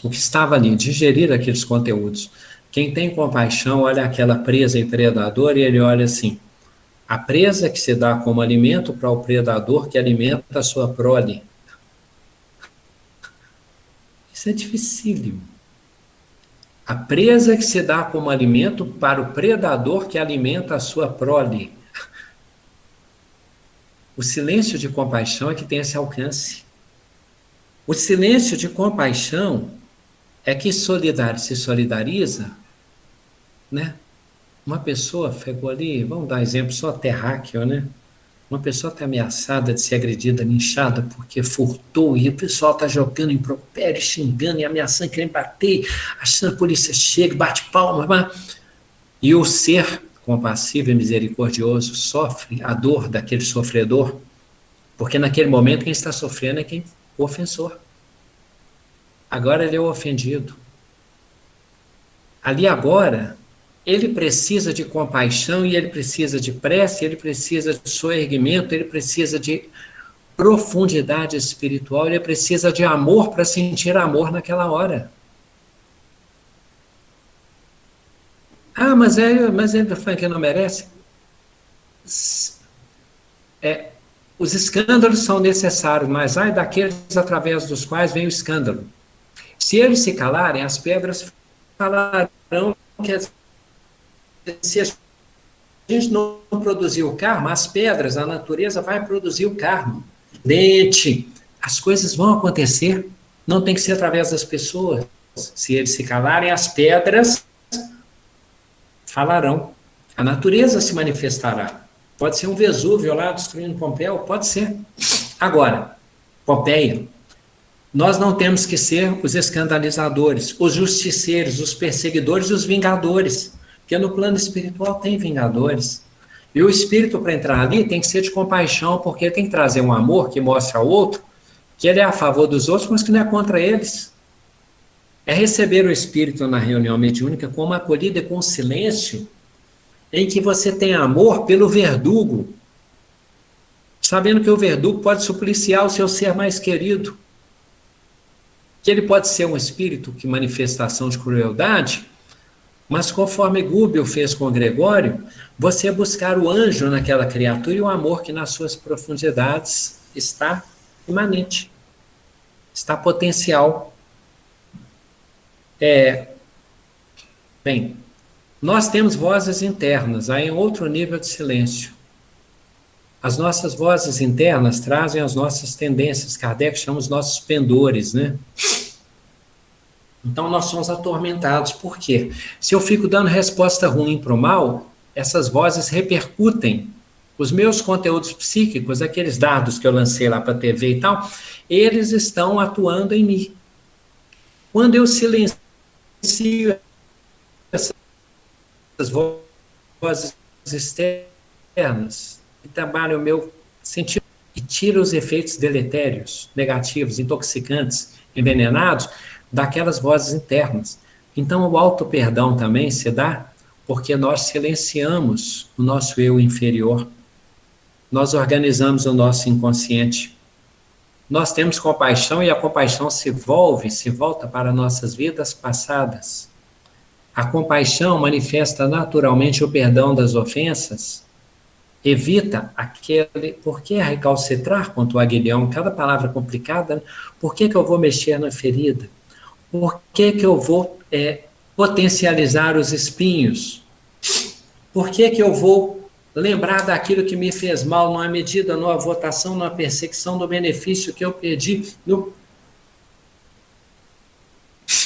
[SPEAKER 8] o que estava ali, digerir aqueles conteúdos. Quem tem compaixão olha aquela presa e predador e ele olha assim, a presa que se dá como alimento para o predador que alimenta a sua prole. Isso é dificílimo. A presa que se dá como alimento para o predador que alimenta a sua prole. O silêncio de compaixão é que tem esse alcance. O silêncio de compaixão é que se solidariza, né? Uma pessoa pegou ali, vamos dar exemplo só terráqueo, né? Uma pessoa está ameaçada de ser agredida, linchada, porque furtou, e o pessoal está jogando impropério, xingando e ameaçando, querendo bater, achando que a polícia chega, bate palma, e o ser compassivo e misericordioso sofre a dor daquele sofredor, porque naquele momento quem está sofrendo é o ofensor. Agora ele é o ofendido. Ali agora, ele precisa de compaixão e ele precisa de prece, ele precisa de soerguimento, ele precisa de profundidade espiritual, ele precisa de amor para sentir amor naquela hora. Ah, mas ele foi que não merece? Os escândalos são necessários, mas ai daqueles através dos quais vem o escândalo. Se eles se calarem, as pedras falarão que se a gente não produzir o karma, as pedras, a natureza vai produzir o karma. Lente, as coisas vão acontecer, não tem que ser através das pessoas. Se eles se calarem, as pedras falarão. A natureza se manifestará. Pode ser um Vesúvio lá destruindo Pompeia, pode ser. Agora, Pompeia, nós não temos que ser os escandalizadores, os justiceiros, os perseguidores e os vingadores. Porque no plano espiritual tem vingadores. E o espírito, para entrar ali, tem que ser de compaixão, porque ele tem que trazer um amor que mostre ao outro que ele é a favor dos outros, mas que não é contra eles. É receber o espírito na reunião mediúnica com uma acolhida e com um silêncio em que você tem amor pelo verdugo, sabendo que o verdugo pode supliciar o seu ser mais querido, que ele pode ser um espírito que manifestação de crueldade, mas conforme Gúbio fez com Gregório, você buscar o anjo naquela criatura e o amor que nas suas profundidades está imanente, está potencial. Bem, nós temos vozes internas, aí em outro nível de silêncio. As nossas vozes internas trazem as nossas tendências, Kardec chama os nossos pendores, né? Então nós somos atormentados. Por quê? Se eu fico dando resposta ruim para o mal, essas vozes repercutem. Os meus conteúdos psíquicos, aqueles dados que eu lancei lá para a TV e tal, eles estão atuando em mim. Quando eu silencio essas vozes externas, e trabalho o meu sentido e tira os efeitos deletérios, negativos, intoxicantes, envenenados, daquelas vozes internas. Então, o auto-perdão também se dá porque nós silenciamos o nosso eu inferior, nós organizamos o nosso inconsciente, nós temos compaixão e a compaixão se volta para nossas vidas passadas. A compaixão manifesta naturalmente o perdão das ofensas Evita aquele... Por que recalcitrar contra o aguilhão? Cada palavra complicada. Por que eu vou mexer na ferida? Por que eu vou potencializar os espinhos? Por que eu vou lembrar daquilo que me fez mal numa medida, numa votação, numa perseguição do benefício que eu perdi,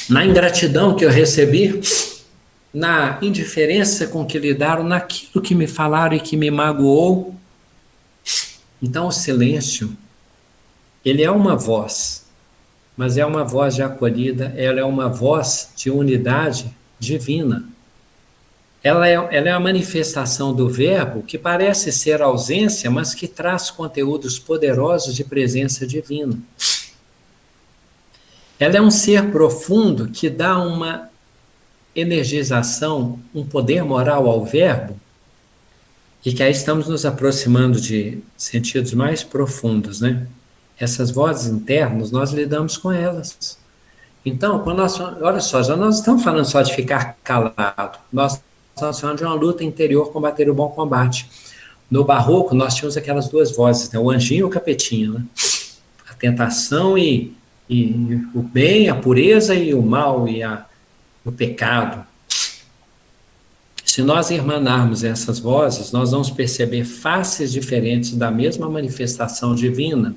[SPEAKER 8] na ingratidão que eu recebi, na indiferença com que lidaram, naquilo que me falaram e que me magoou? Então o silêncio, ele é uma voz, mas é uma voz de acolhida, ela é uma voz de unidade divina. Ela é a manifestação do verbo que parece ser ausência, mas que traz conteúdos poderosos de presença divina. Ela é um ser profundo que dá uma energização, um poder moral ao verbo, e que aí estamos nos aproximando de sentidos mais profundos, né? Essas vozes internas, nós lidamos com elas. Então, quando olha só, já nós estamos falando só de ficar calado, nós estamos falando de uma luta interior, combater o bom combate. No barroco, nós tínhamos aquelas duas vozes, né? O anjinho e o capetinho, né? A tentação e o bem, a pureza e o mal e o pecado. Se nós irmanarmos essas vozes, nós vamos perceber faces diferentes da mesma manifestação divina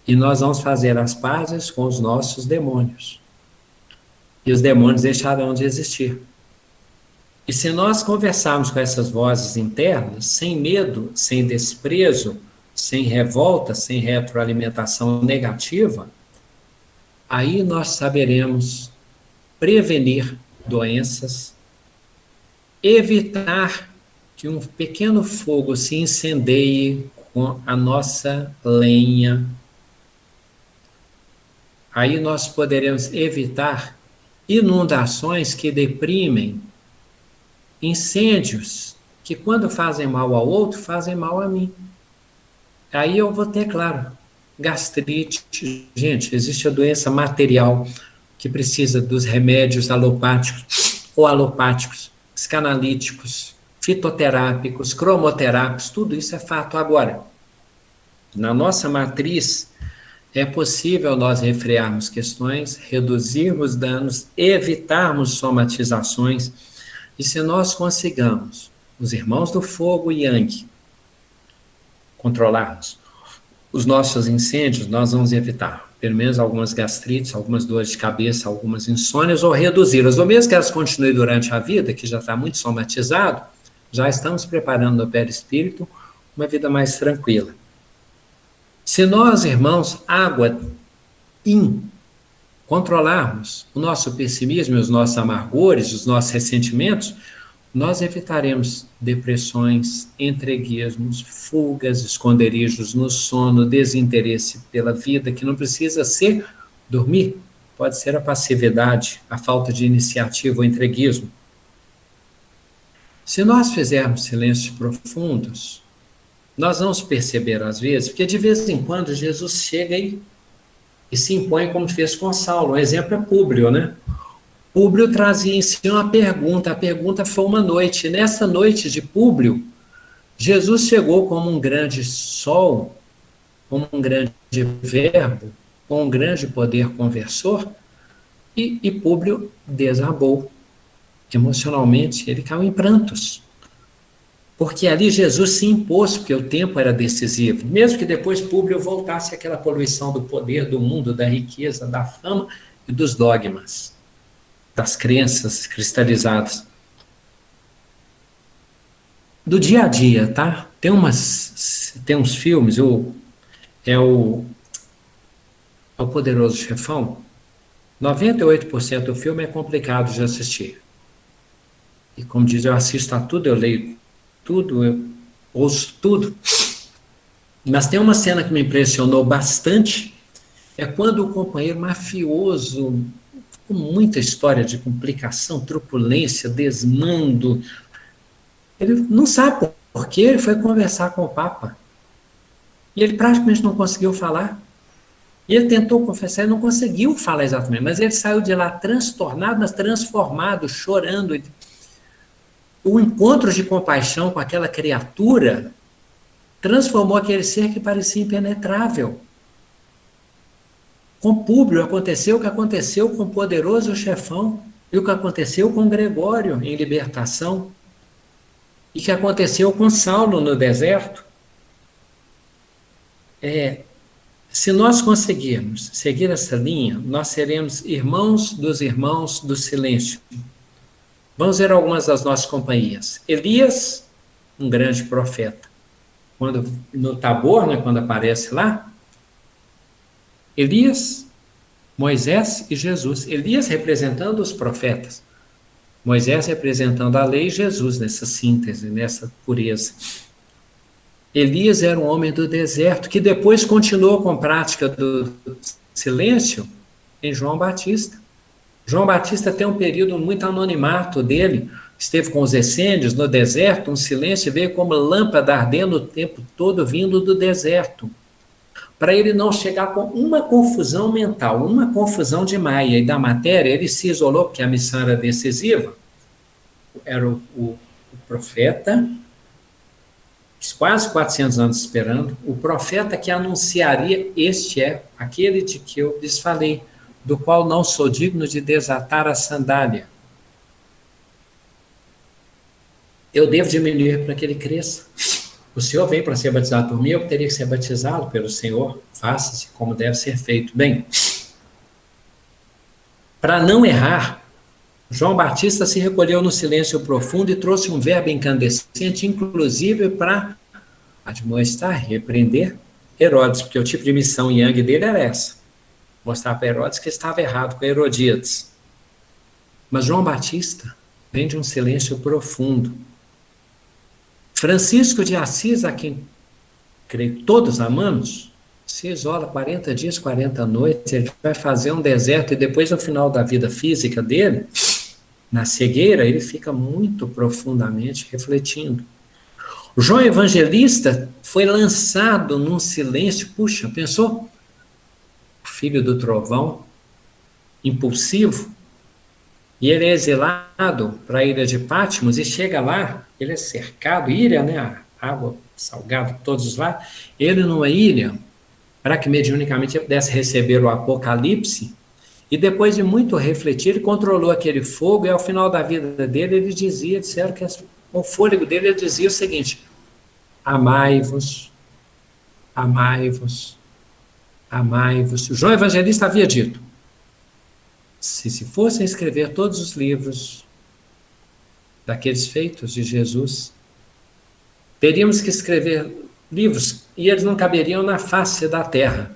[SPEAKER 8] e nós vamos fazer as pazes com os nossos demônios. E os demônios deixarão de existir. E se nós conversarmos com essas vozes internas, sem medo, sem desprezo, sem revolta, sem retroalimentação negativa, aí nós saberemos prevenir doenças, evitar que um pequeno fogo se incendeie com a nossa lenha. Aí nós poderemos evitar inundações que deprimem, incêndios que quando fazem mal ao outro, fazem mal a mim. Aí eu vou ter, claro, gastrite. Gente, existe a doença material que precisa dos remédios alopáticos ou alopáticos, psicanalíticos, fitoterápicos, cromoterápicos, tudo isso é fato. Agora, na nossa matriz, é possível nós refrearmos questões, reduzirmos danos, evitarmos somatizações, e se nós consigamos, os irmãos do fogo e Yang, controlarmos os nossos incêndios, nós vamos evitar, pelo menos algumas gastrites, algumas dores de cabeça, algumas insônias, ou reduzi-las, ou mesmo que elas continuem durante a vida, que já está muito somatizado, já estamos preparando no perispírito uma vida mais tranquila. Se nós, irmãos, água, controlarmos o nosso pessimismo, os nossos amargores, os nossos ressentimentos, nós evitaremos depressões, entreguismos, fugas, esconderijos no sono, desinteresse pela vida, que não precisa ser dormir, pode ser a passividade, a falta de iniciativa, o entreguismo. Se nós fizermos silêncios profundos, nós vamos perceber às vezes, porque de vez em quando Jesus chega e se impõe como fez com Saulo. Um exemplo é Públio, né? Públio trazia em si uma pergunta, a pergunta foi uma noite. Nessa noite de Públio, Jesus chegou como um grande sol, como um grande verbo, com um grande poder conversor, e Públio desabou. Emocionalmente, ele caiu em prantos. Porque ali Jesus se impôs, porque o tempo era decisivo. Mesmo que depois Públio voltasse àquela poluição do poder, do mundo, da riqueza, da fama e dos dogmas, das crenças cristalizadas. Do dia a dia, tá? Tem uns filmes, é o Poderoso Chefão. 98% do filme é complicado de assistir. E como diz, eu assisto a tudo, eu leio tudo, eu ouço tudo. Mas tem uma cena que me impressionou bastante, é quando o companheiro mafioso, com muita história de complicação, truculência, desmando, ele não sabe por quê, ele foi conversar com o Papa. E ele praticamente não conseguiu falar. E ele tentou confessar e não conseguiu falar exatamente, mas ele saiu de lá transtornado, mas transformado, chorando. O encontro de compaixão com aquela criatura transformou aquele ser que parecia impenetrável. Com Públio aconteceu o que aconteceu com o poderoso chefão, e o que aconteceu com Gregório em libertação, e que aconteceu com Saulo no deserto. Se nós conseguirmos seguir essa linha, nós seremos irmãos do silêncio. Vamos ver algumas das nossas companhias. Elias, um grande profeta. Quando, no Tabor, né, quando aparece lá, Elias, Moisés e Jesus. Elias representando os profetas. Moisés representando a lei e Jesus nessa síntese, nessa pureza. Elias era um homem do deserto, que depois continuou com a prática do silêncio em João Batista. João Batista tem um período muito anonimato dele, esteve com os essênios no deserto, um silêncio, veio como lâmpada ardendo o tempo todo vindo do deserto, para ele não chegar com uma confusão mental, uma confusão de Maia e da matéria. Ele se isolou, porque a missão era decisiva, era o profeta, quase 400 anos esperando, o profeta que anunciaria: este é aquele de que eu lhes falei, do qual não sou digno de desatar a sandália. Eu devo diminuir para que ele cresça. O Senhor veio para ser batizado por mim, eu teria que ser batizado pelo Senhor. Faça-se como deve ser feito. Bem, para não errar, João Batista se recolheu no silêncio profundo e trouxe um verbo incandescente, inclusive para admoestar, repreender Herodes, porque o tipo de missão yang dele era essa: mostrar para Herodes que estava errado com Herodíades. Mas João Batista vem de um silêncio profundo. Francisco de Assis, a quem creio todos amamos, se isola 40 dias, 40 noites, ele vai fazer um deserto e depois, no final da vida física dele, na cegueira, ele fica muito profundamente refletindo. O João Evangelista foi lançado num silêncio. Puxa, pensou? O filho do trovão, impulsivo, e ele é exilado para a ilha de Patmos, e chega lá, ele é cercado, ilha, né, água salgada, todos lá, ele numa ilha, para que mediunicamente ele pudesse receber o Apocalipse, e depois de muito refletir, ele controlou aquele fogo, e ao final da vida dele, ele dizia, disseram que o fôlego dele, ele dizia o seguinte: amai-vos, amai-vos, amai-vos. O João Evangelista havia dito: se fossem escrever todos os livros daqueles feitos de Jesus, teríamos que escrever livros e eles não caberiam na face da terra.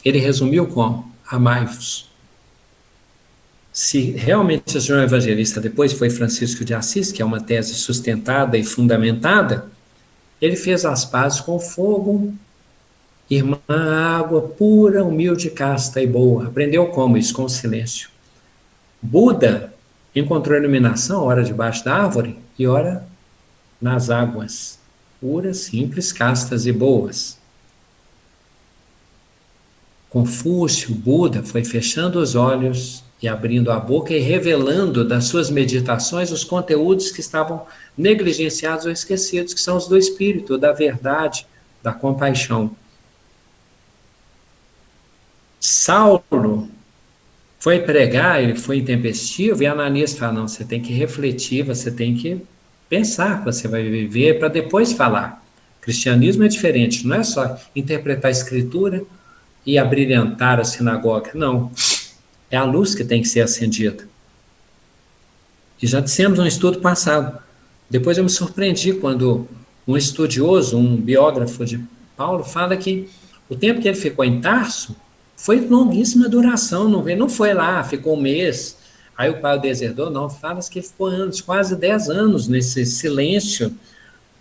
[SPEAKER 8] Ele resumiu como: amai-vos. Se realmente o João Evangelista depois foi Francisco de Assis, que é uma tese sustentada e fundamentada, ele fez as pazes com o fogo, irmã água pura, humilde, casta e boa. Aprendeu como? Isso, com o silêncio. Buda encontrou iluminação, ora debaixo da árvore e ora nas águas, puras, simples, castas e boas. Confúcio, Buda, foi fechando os olhos e abrindo a boca e revelando das suas meditações os conteúdos que estavam negligenciados ou esquecidos, que são os do espírito, da verdade, da compaixão. Saulo foi pregar, ele foi intempestivo, e Ananias fala: não, você tem que refletir, você tem que pensar que você vai viver para depois falar. O cristianismo é diferente, não é só interpretar a escritura e abrilhantar a sinagoga, não. É a luz que tem que ser acendida. E já dissemos no estudo passado. Depois eu me surpreendi quando um estudioso, um biógrafo de Paulo, fala que o tempo que ele ficou em Tarso foi de longuíssima duração, não foi lá, ficou um mês, aí o pai o deserdou, não, fala que ele ficou anos, quase 10 anos nesse silêncio,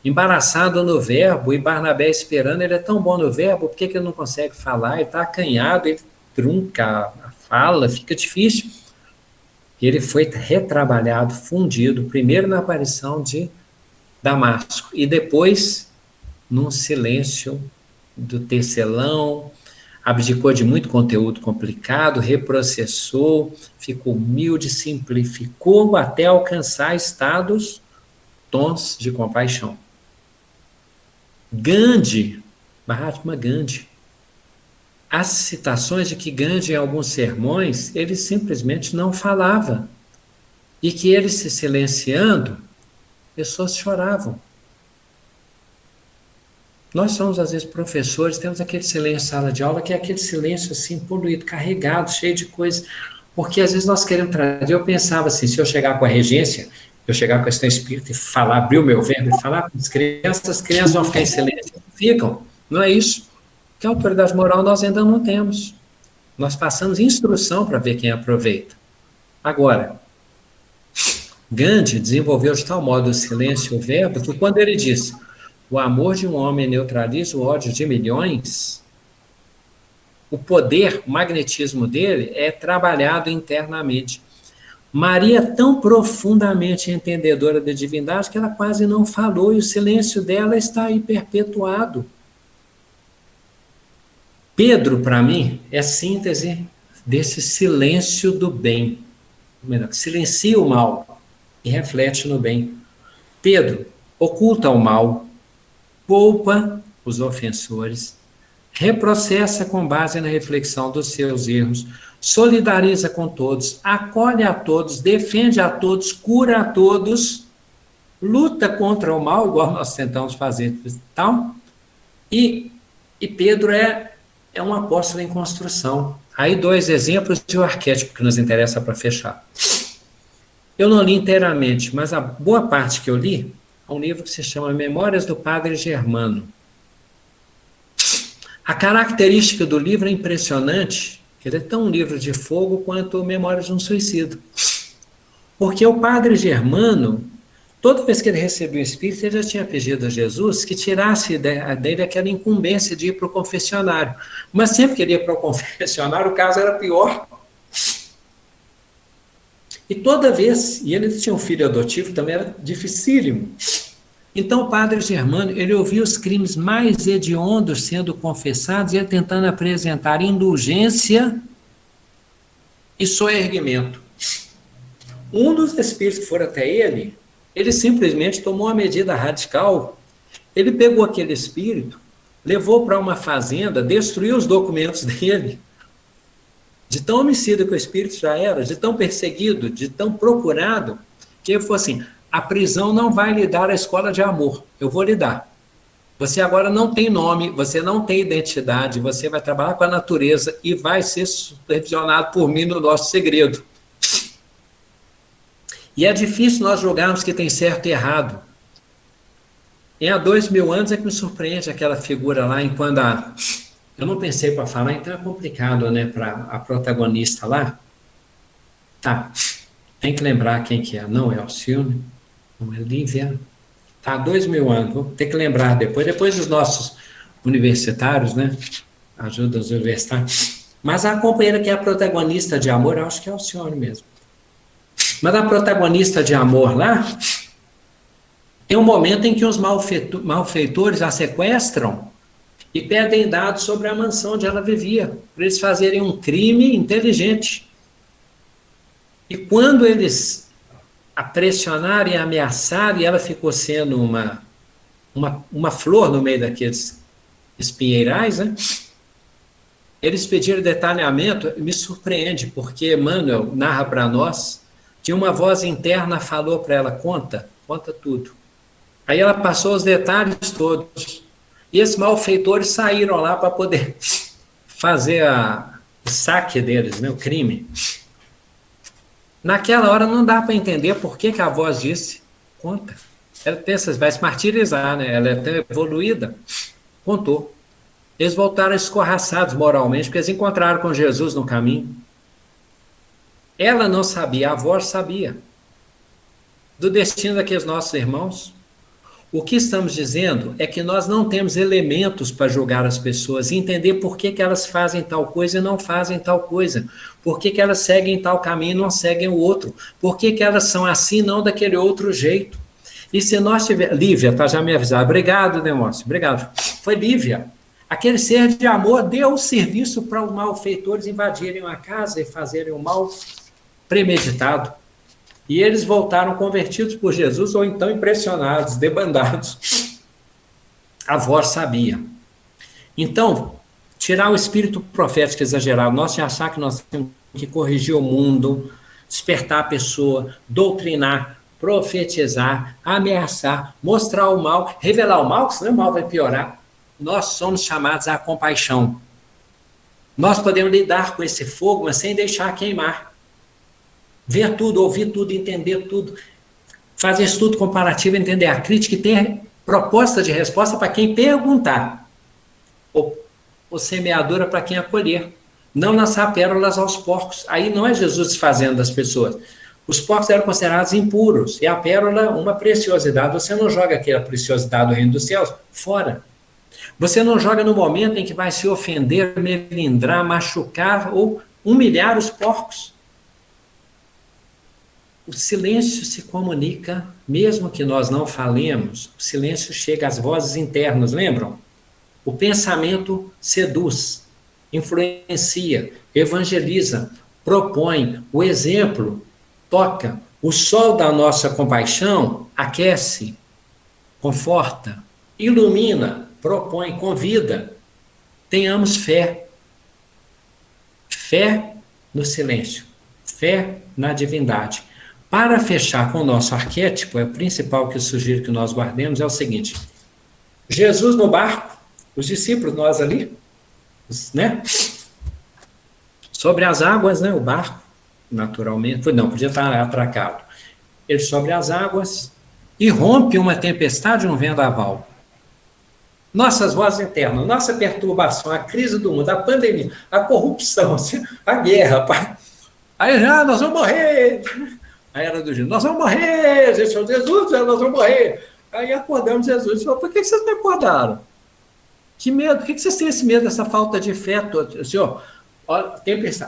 [SPEAKER 8] embaraçado no verbo, e Barnabé esperando. Ele é tão bom no verbo, por que ele não consegue falar? Ele está acanhado, ele trunca a fala, fica difícil. Ele foi retrabalhado, fundido, primeiro na aparição de Damasco, e depois num silêncio do tecelão, abdicou de muito conteúdo complicado, reprocessou, ficou humilde, simplificou até alcançar tons de compaixão. Gandhi, Mahatma Gandhi, as citações de que Gandhi, em alguns sermões, ele simplesmente não falava. E que ele se silenciando, pessoas choravam. Nós somos, às vezes, professores, temos aquele silêncio em sala de aula, que é aquele silêncio assim, poluído, carregado, cheio de coisas. Porque, às vezes, nós queremos trazer. Eu pensava assim, se eu chegar com a regência, eu chegar com a questão espírita e falar, abrir o meu verbo e falar com as crianças vão ficar em silêncio. Ficam. Não é isso. Porque a autoridade moral nós ainda não temos. Nós passamos instrução para ver quem aproveita. Agora, Gandhi desenvolveu de tal modo o silêncio e o verbo que quando ele disse o amor de um homem neutraliza o ódio de milhões, o poder, o magnetismo dele é trabalhado internamente. Maria é tão profundamente entendedora da divindade que ela quase não falou e o silêncio dela está aí perpetuado. Pedro, para mim, é a síntese desse silêncio do bem. Silencia o mal e reflete no bem. Pedro oculta o mal, poupa os ofensores, reprocessa com base na reflexão dos seus erros, solidariza com todos, acolhe a todos, defende a todos, cura a todos, luta contra o mal, igual nós tentamos fazer. Então, e Pedro é um apóstolo em construção. Aí 2 exemplos de um arquétipo que nos interessa para fechar. Eu não li inteiramente, mas a boa parte que eu li é um livro que se chama Memórias do Padre Germano. A característica do livro é impressionante, ele é tão um livro de fogo quanto Memórias de um Suicida. Porque o Padre Germano, toda vez que ele recebeu o Espírito, ele já tinha pedido a Jesus que tirasse dele aquela incumbência de ir para o confessionário. Mas sempre que ele ia para o confessionário, o caso era pior. E toda vez, e ele tinha um filho adotivo, também era dificílimo. Então o Padre Germano, ele ouvia os crimes mais hediondos sendo confessados e ele tentando apresentar indulgência e soerguimento. Um dos espíritos que foram até ele simplesmente tomou uma medida radical. Ele pegou aquele espírito, levou para uma fazenda, destruiu os documentos dele, de tão homicida que o espírito já era, de tão perseguido, de tão procurado, que ele falou assim, a prisão não vai lhe dar a escola de amor, eu vou lhe dar. Você agora não tem nome, você não tem identidade, você vai trabalhar com a natureza e vai ser supervisionado por mim no nosso segredo. E é difícil nós julgarmos que tem certo e errado. E há 2000 anos é que me surpreende aquela figura lá, enquanto eu não pensei para falar, então é complicado, né, para a protagonista lá. Tá, tem que lembrar quem que é. Não é Alcione, não é Lívia. Tá, 2000 anos, vou ter que lembrar depois dos nossos universitários, né, ajuda os universitários. Mas a companheira que é a protagonista de Amor, eu acho que é Alcione mesmo. Mas a protagonista de Amor lá, tem um momento em que os malfeitores a sequestram e pedem dados sobre a mansão onde ela vivia, para eles fazerem um crime inteligente. E quando eles a pressionaram e ameaçaram, e ela ficou sendo uma flor no meio daqueles espinheirais, né? Eles pediram detalhamento, me surpreende, porque Emmanuel narra para nós que uma voz interna falou para ela, conta tudo. Aí ela passou os detalhes todos. E esses malfeitores saíram lá para poder fazer o saque deles, né, o crime. Naquela hora não dá para entender por que a voz disse, conta. Ela pensa, vai se martirizar, né? Ela é tão evoluída. Contou. Eles voltaram escorraçados moralmente, porque eles encontraram com Jesus no caminho. Ela não sabia, a voz sabia do destino daqueles nossos irmãos. O que estamos dizendo é que nós não temos elementos para julgar as pessoas e entender por que elas fazem tal coisa e não fazem tal coisa. Por que elas seguem tal caminho e não seguem o outro. Por que elas são assim e não daquele outro jeito. E se nós tivermos... Lívia, tá, já me avisaram. Obrigado, Demócio. Obrigado. Foi Lívia. Aquele ser de amor deu o serviço para os malfeitores invadirem a casa e fazerem o mal premeditado. E eles voltaram convertidos por Jesus ou então impressionados, debandados. a avó sabia. Então, tirar o espírito profético exagerado, nós de achar que nós temos que corrigir o mundo, despertar a pessoa, doutrinar, profetizar, ameaçar, mostrar o mal, revelar o mal, que senão o mal vai piorar. Nós somos chamados à compaixão. Nós podemos lidar com esse fogo, mas sem deixar queimar. Ver tudo, ouvir tudo, entender tudo, fazer estudo comparativo, entender a crítica e ter proposta de resposta para quem perguntar. Ou semeadora para quem acolher. Não lançar pérolas aos porcos. Aí não é Jesus desfazendo das pessoas. Os porcos eram considerados impuros. E a pérola, uma preciosidade. Você não joga aquela preciosidade do reino dos céus fora. Você não joga no momento em que vai se ofender, melindrar, machucar ou humilhar os porcos. O silêncio se comunica, mesmo que nós não falemos, o silêncio chega às vozes internas, lembram? O pensamento seduz, influencia, evangeliza, propõe, o exemplo toca, o sol da nossa compaixão aquece, conforta, ilumina, propõe, convida. Tenhamos fé. Fé no silêncio, fé na divindade. Para fechar com o nosso arquétipo, o principal que eu sugiro que nós guardemos é o seguinte: Jesus no barco, os discípulos, nós ali, né? Sobre as águas, né? O barco, naturalmente, não, podia estar atracado. Ele sobre as águas e rompe uma tempestade, um vendaval. Nossas vozes internas, nossa perturbação, a crise do mundo, a pandemia, a corrupção, a guerra. Aí já, nós vamos morrer. Aí era do jeito, nós vamos morrer, Jesus, nós vamos morrer. Aí acordamos Jesus e falou, por que vocês não acordaram? Que medo, por que vocês têm esse medo, essa falta de fé toda? Senhor, olha,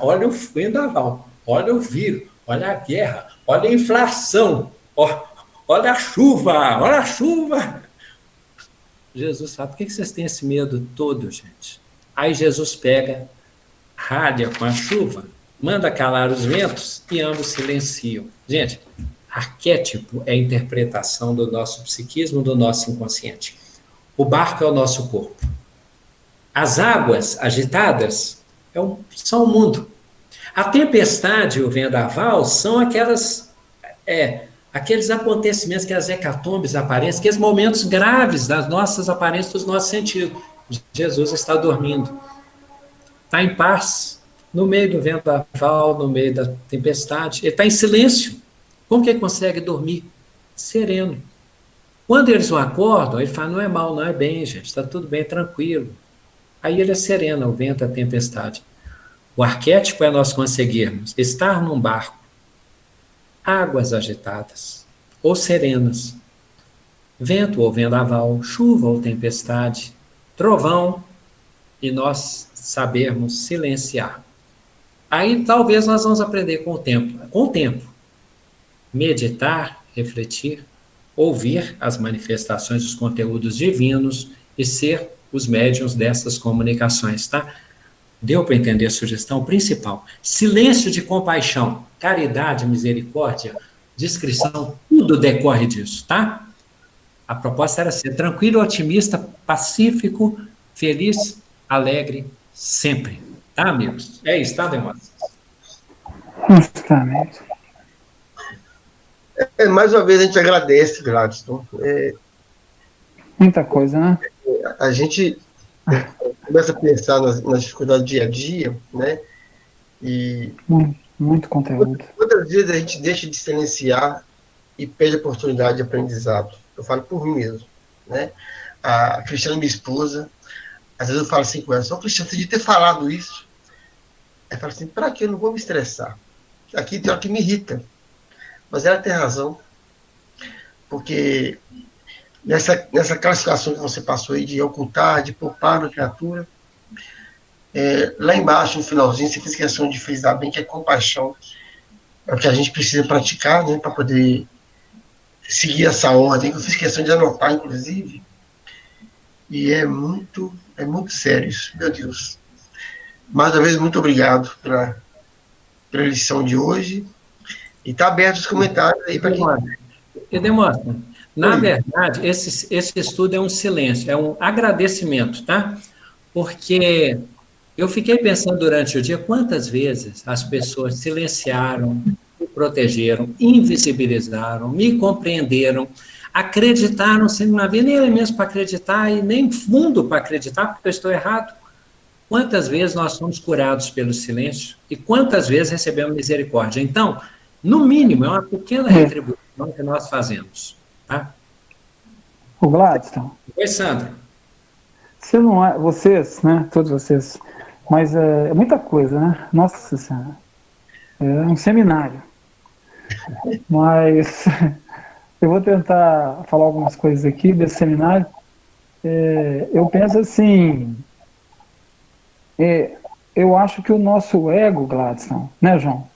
[SPEAKER 8] olha o vendaval, olha o vírus, olha a guerra, olha a inflação, olha a chuva. Jesus fala, por que vocês têm esse medo todo, gente? Aí Jesus pega, ralha com a chuva, manda calar os ventos e ambos silenciam. Gente, arquétipo é a interpretação do nosso psiquismo, do nosso inconsciente. O barco é o nosso corpo. As águas agitadas são o mundo. A tempestade e o vendaval são aqueles acontecimentos, que as hecatombes aparecem, aqueles momentos graves das nossas aparências, dos nossos sentidos. Jesus está dormindo. Está em paz, no meio do vendaval, no meio da tempestade. Ele está em silêncio. Como que ele consegue dormir? Sereno. Quando eles o acordam, ele fala, não é mal, não é bem, gente, está tudo bem, tranquilo. Aí ele é sereno, o vento, a tempestade. O arquétipo é nós conseguirmos estar num barco, águas agitadas, ou serenas, vento ou vendaval, chuva ou tempestade, trovão, e nós sabermos silenciar. Aí talvez nós vamos aprender com o tempo, meditar, refletir, ouvir as manifestações dos conteúdos divinos e ser os médiuns dessas comunicações, tá? Deu para entender a sugestão principal? Silêncio de compaixão, caridade, misericórdia, discrição, tudo decorre disso, tá? A proposta era ser tranquilo, otimista, pacífico, feliz, alegre, sempre. Tá, amigos? É isso, tá, Demóstenes?
[SPEAKER 1] Justamente.
[SPEAKER 2] Mais uma vez a gente agradece, Gladstone.
[SPEAKER 1] Muita coisa, né?
[SPEAKER 2] A gente começa a pensar nas dificuldades do dia a dia, né? E
[SPEAKER 1] muito conteúdo.
[SPEAKER 2] Quantas vezes a gente deixa de silenciar e perde a oportunidade de aprendizado? Eu falo por mim mesmo, né? A Cristiana, minha esposa, às vezes eu falo assim com ela, só Cristiana, você devia ter falado isso. Ela fala assim, para que eu não vou me estressar? Aqui tem hora que me irrita. Mas ela tem razão, porque nessa classificação que você passou aí de ocultar, de poupar na criatura, lá embaixo, no finalzinho, você fez questão de frisar bem que é compaixão, é o que a gente precisa praticar, né, para poder seguir essa ordem, que eu fiz questão de anotar, inclusive, e é muito sério isso, meu Deus. Mais uma vez, muito obrigado pela lição de hoje. E está aberto os comentários aí para quem...
[SPEAKER 8] E demonstra. Na verdade, esse estudo é um silêncio, é um agradecimento, tá? Porque eu fiquei pensando durante o dia quantas vezes as pessoas silenciaram, me protegeram, invisibilizaram, me compreenderam, acreditaram sem não havia nem elementos para acreditar e nem fundo para acreditar, porque eu estou errado. Quantas vezes nós somos curados pelo silêncio e quantas vezes recebemos misericórdia? Então, no mínimo, é uma pequena retribuição que nós fazemos. Tá?
[SPEAKER 1] O Gladstone,
[SPEAKER 8] Oi, Sandra.
[SPEAKER 1] você não é, vocês, né, todos vocês, mas é muita coisa, né? Nossa Senhora, é um seminário. Mas eu vou tentar falar algumas coisas aqui desse seminário. Eu penso assim, eu acho que o nosso ego, Gladstone, né, João?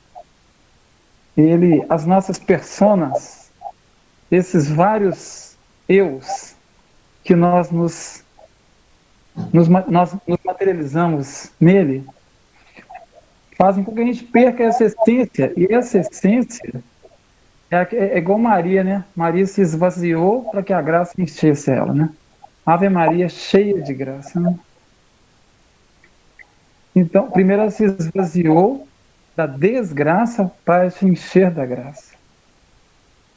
[SPEAKER 1] As nossas personas, esses vários eus que nós nos materializamos nele, fazem com que a gente perca essa essência. E essa essência é igual Maria, né? Maria se esvaziou para que a graça enchesse ela, né? Ave Maria cheia de graça, né? Então, primeiro ela se esvaziou da desgraça para se encher da graça.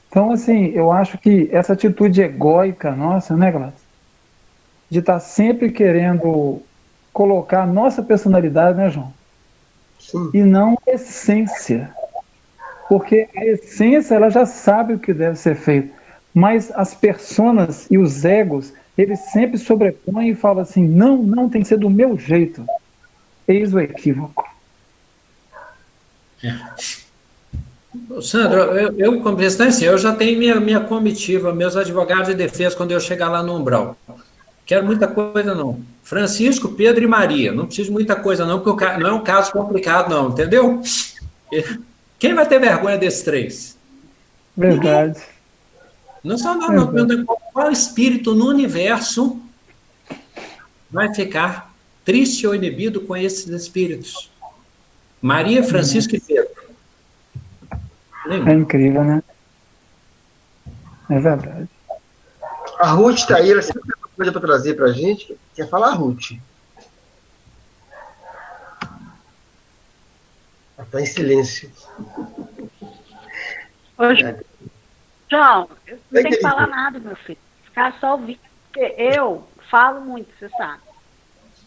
[SPEAKER 1] Então, assim, eu acho que essa atitude egóica nossa, né, Gladys? De estar sempre querendo colocar a nossa personalidade, né, João?
[SPEAKER 2] Sim.
[SPEAKER 1] E não a essência. Porque a essência, ela já sabe o que deve ser feito. Mas as personas e os egos, eles sempre sobrepõem e falam assim, não, tem que ser do meu jeito. Eis o equívoco.
[SPEAKER 8] Sandra, eu como presidente, eu já tenho minha comitiva, meus advogados de defesa quando eu chegar lá no umbral. Quero muita coisa, não. Francisco, Pedro e Maria. Não preciso de muita coisa, não, porque não é um caso complicado, não, entendeu? Quem vai ter vergonha desses três?
[SPEAKER 1] Verdade.
[SPEAKER 8] Não só não. Qual espírito no universo vai ficar triste ou inibido com esses espíritos? Maria, Francisco e Pedro.
[SPEAKER 1] É incrível, né? É verdade.
[SPEAKER 2] A Ruth está aí, ela sempre tem uma coisa para trazer para a gente. Quer falar, Ruth? Ela está em silêncio.
[SPEAKER 9] João, eu não tenho que falar nada, meu filho. Ficar só ouvindo. Porque eu falo muito, você sabe.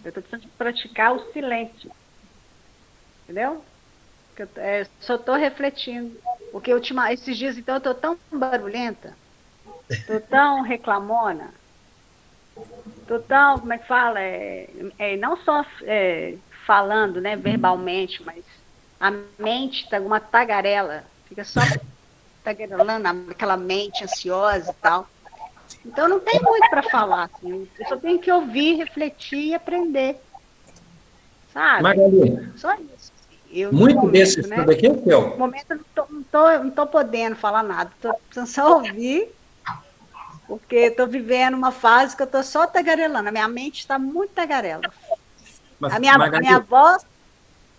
[SPEAKER 9] Eu estou precisando praticar o silêncio. Entendeu? Só estou refletindo. Porque esses dias, então, eu estou tão barulhenta, estou tão reclamona, estou tão, como é que fala? Não só falando, né, verbalmente, mas a mente está uma tagarela, fica só tagarelando, aquela mente ansiosa e tal. Então, não tem muito para falar. Assim, eu só tenho que ouvir, refletir e aprender. Sabe?
[SPEAKER 8] Magali,
[SPEAKER 9] só isso.
[SPEAKER 8] Muito desse estudo aqui é o teu.
[SPEAKER 9] No momento eu não estou podendo falar nada, estou precisando só ouvir, porque estou vivendo uma fase que eu estou só tagarelando, a minha mente está muito tagarela. A minha voz,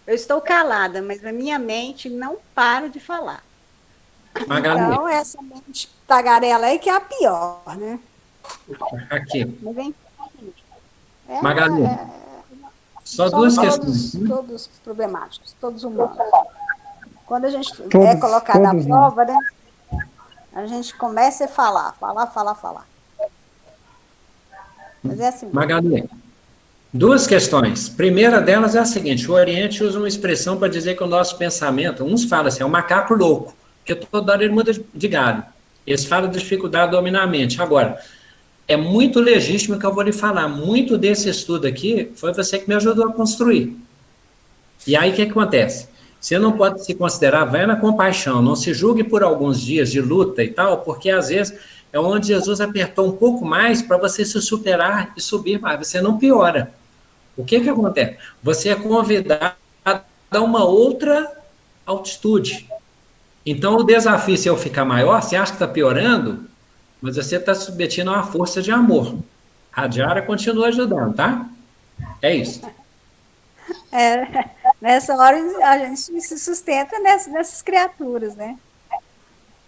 [SPEAKER 9] eu estou calada, mas a minha mente não para de falar.
[SPEAKER 8] Magali.
[SPEAKER 9] Então, essa mente tagarela aí que é a pior, né?
[SPEAKER 8] Aqui.
[SPEAKER 9] Mas, hein?
[SPEAKER 8] Magali. Só duas questões.
[SPEAKER 9] Todos problemáticos, todos humanos. Quando a gente é colocado à prova, né, a gente começa a falar. Mas é assim.
[SPEAKER 8] Magali, duas questões. Primeira delas é a seguinte: o Oriente usa uma expressão para dizer que o nosso pensamento, uns falam assim, é um macaco louco, porque toda hora ele muda de galho. Eles falam de dificuldade de dominar a mente. Agora, é muito legítimo que eu vou lhe falar. Muito desse estudo aqui foi você que me ajudou a construir. E aí, o que acontece? Você não pode se considerar, vai na compaixão, não se julgue por alguns dias de luta e tal, porque às vezes é onde Jesus apertou um pouco mais para você se superar e subir mais. Você não piora. O que acontece? Você é convidado a uma outra altitude. Então, o desafio, se eu ficar maior, você acha que está piorando? Mas você está submetindo a uma força de amor. A Diara continua ajudando, tá? É isso.
[SPEAKER 9] Nessa hora a gente se sustenta nessas criaturas, né?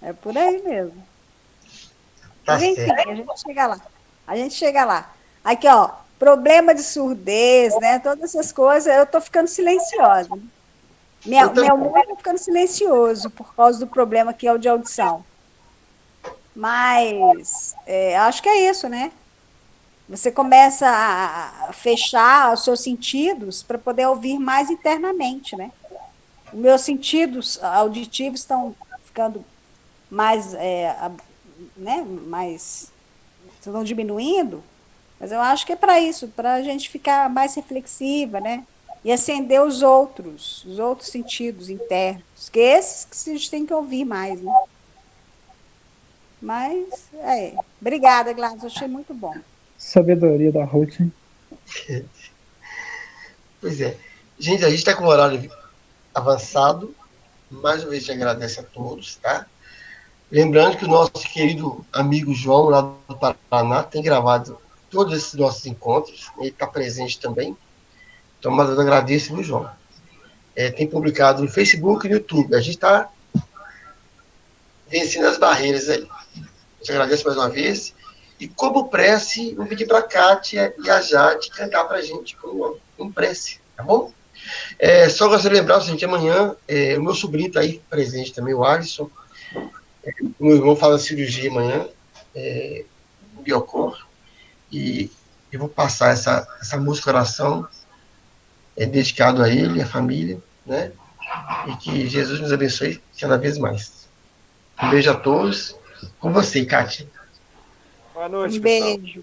[SPEAKER 9] É por aí mesmo.
[SPEAKER 2] Tá
[SPEAKER 10] Mas enfim,
[SPEAKER 2] certo.
[SPEAKER 10] a gente chega lá. A gente chega lá. Aqui, ó, problema de surdez, né? Todas essas coisas, eu tô ficando silenciosa. Meu mundo tá ficando silencioso por causa do problema que é o de audição. Mas acho que é isso, né? Você começa a fechar os seus sentidos para poder ouvir mais internamente, né? Os meus sentidos auditivos estão ficando mais, né? Mais estão diminuindo, mas eu acho que é para isso, para a gente ficar mais reflexiva, né? E acender os outros sentidos internos, que esses que a gente tem que ouvir mais, né? Mas, obrigada, Gladys, achei muito bom.
[SPEAKER 1] Sabedoria da Ruth.
[SPEAKER 2] Pois é. Gente, a gente está com o horário avançado. Mais uma vez, te agradece a todos, tá? Lembrando que o nosso querido amigo João, lá do Paraná, tem gravado todos esses nossos encontros. Ele está presente também. Então, mas eu agradeço, viu, João? Tem publicado no Facebook e no YouTube. A gente está vencendo as barreiras aí. Eu te agradeço mais uma vez. E como prece, vou pedir para a Kátia e a Jade cantar para a gente com prece, tá bom? Só gostaria de lembrar, gente, amanhã o meu sobrinho está aí presente também, o Alisson. O meu irmão faz a cirurgia amanhã, Biocor. E eu vou passar essa música oração dedicado a ele, a família, né? E que Jesus nos abençoe cada vez mais. Um beijo a todos. Com você, Kátia.
[SPEAKER 11] Boa noite,
[SPEAKER 10] beijo.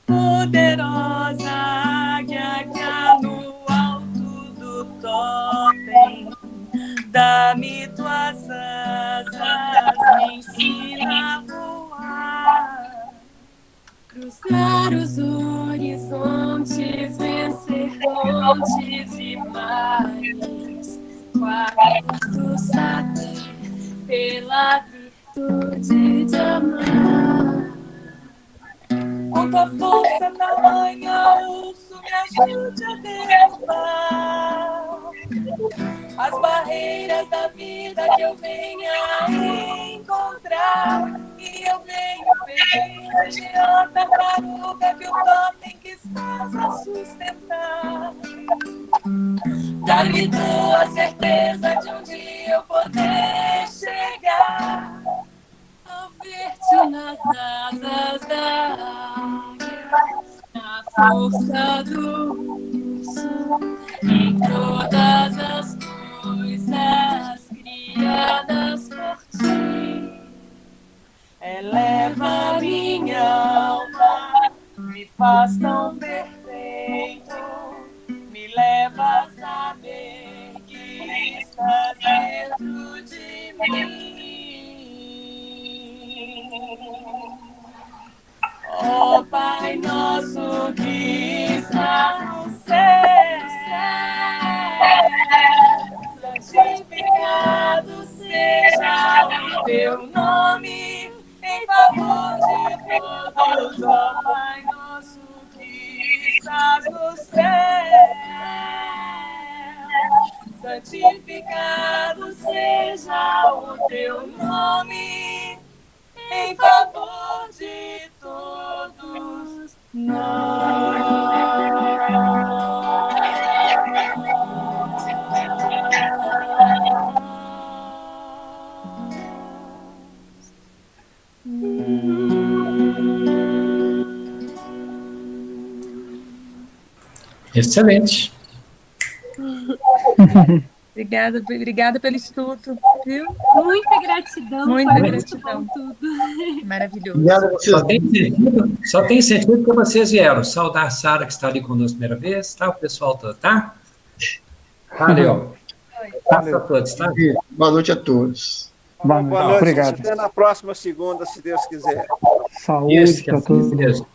[SPEAKER 7] Poderosa águia que há no alto do totem, dá-me tuas asas, me ensina a voar, cruzar os horizontes, vencer montes e mares, quartos até pela virtude de amar. Com tua força tamanha, urso, me ajude a derrubar as barreiras da vida que eu venha encontrar. E eu venho pedir, seja tartaruga, que o totem que estás a sustentar. Dá-me tua certeza de um dia eu poder chegar ao ver-te nas asas da águia, na força do urso, em todas as coisas criadas por ti. Eleva minha alma, me faz tão perfeito, me leva a saber que estás dentro de mim. Ó Pai nosso que estás no céu, santificado seja o teu nome, em favor de todos. Ó Pai nosso que estás no céu, santificado seja o teu nome, em favor de todos
[SPEAKER 8] Excelente.
[SPEAKER 5] Obrigada pelo estudo, viu?
[SPEAKER 7] Muita gratidão.
[SPEAKER 5] Muita
[SPEAKER 7] Parece
[SPEAKER 5] gratidão.
[SPEAKER 7] tudo.
[SPEAKER 5] Maravilhoso.
[SPEAKER 2] Obrigado a vocês.
[SPEAKER 8] Só tem sentido porque vocês vieram. Saudar a Sara, que está ali conosco a primeira vez, tá? O pessoal todo, tá? Valeu. Valeu a todos, tá?
[SPEAKER 2] Boa noite a todos.
[SPEAKER 11] Boa noite.
[SPEAKER 1] Obrigado.
[SPEAKER 11] Até na próxima segunda, se Deus quiser.
[SPEAKER 1] Saúde
[SPEAKER 8] Isso, que
[SPEAKER 1] para
[SPEAKER 8] assim
[SPEAKER 1] todos.
[SPEAKER 8] seja.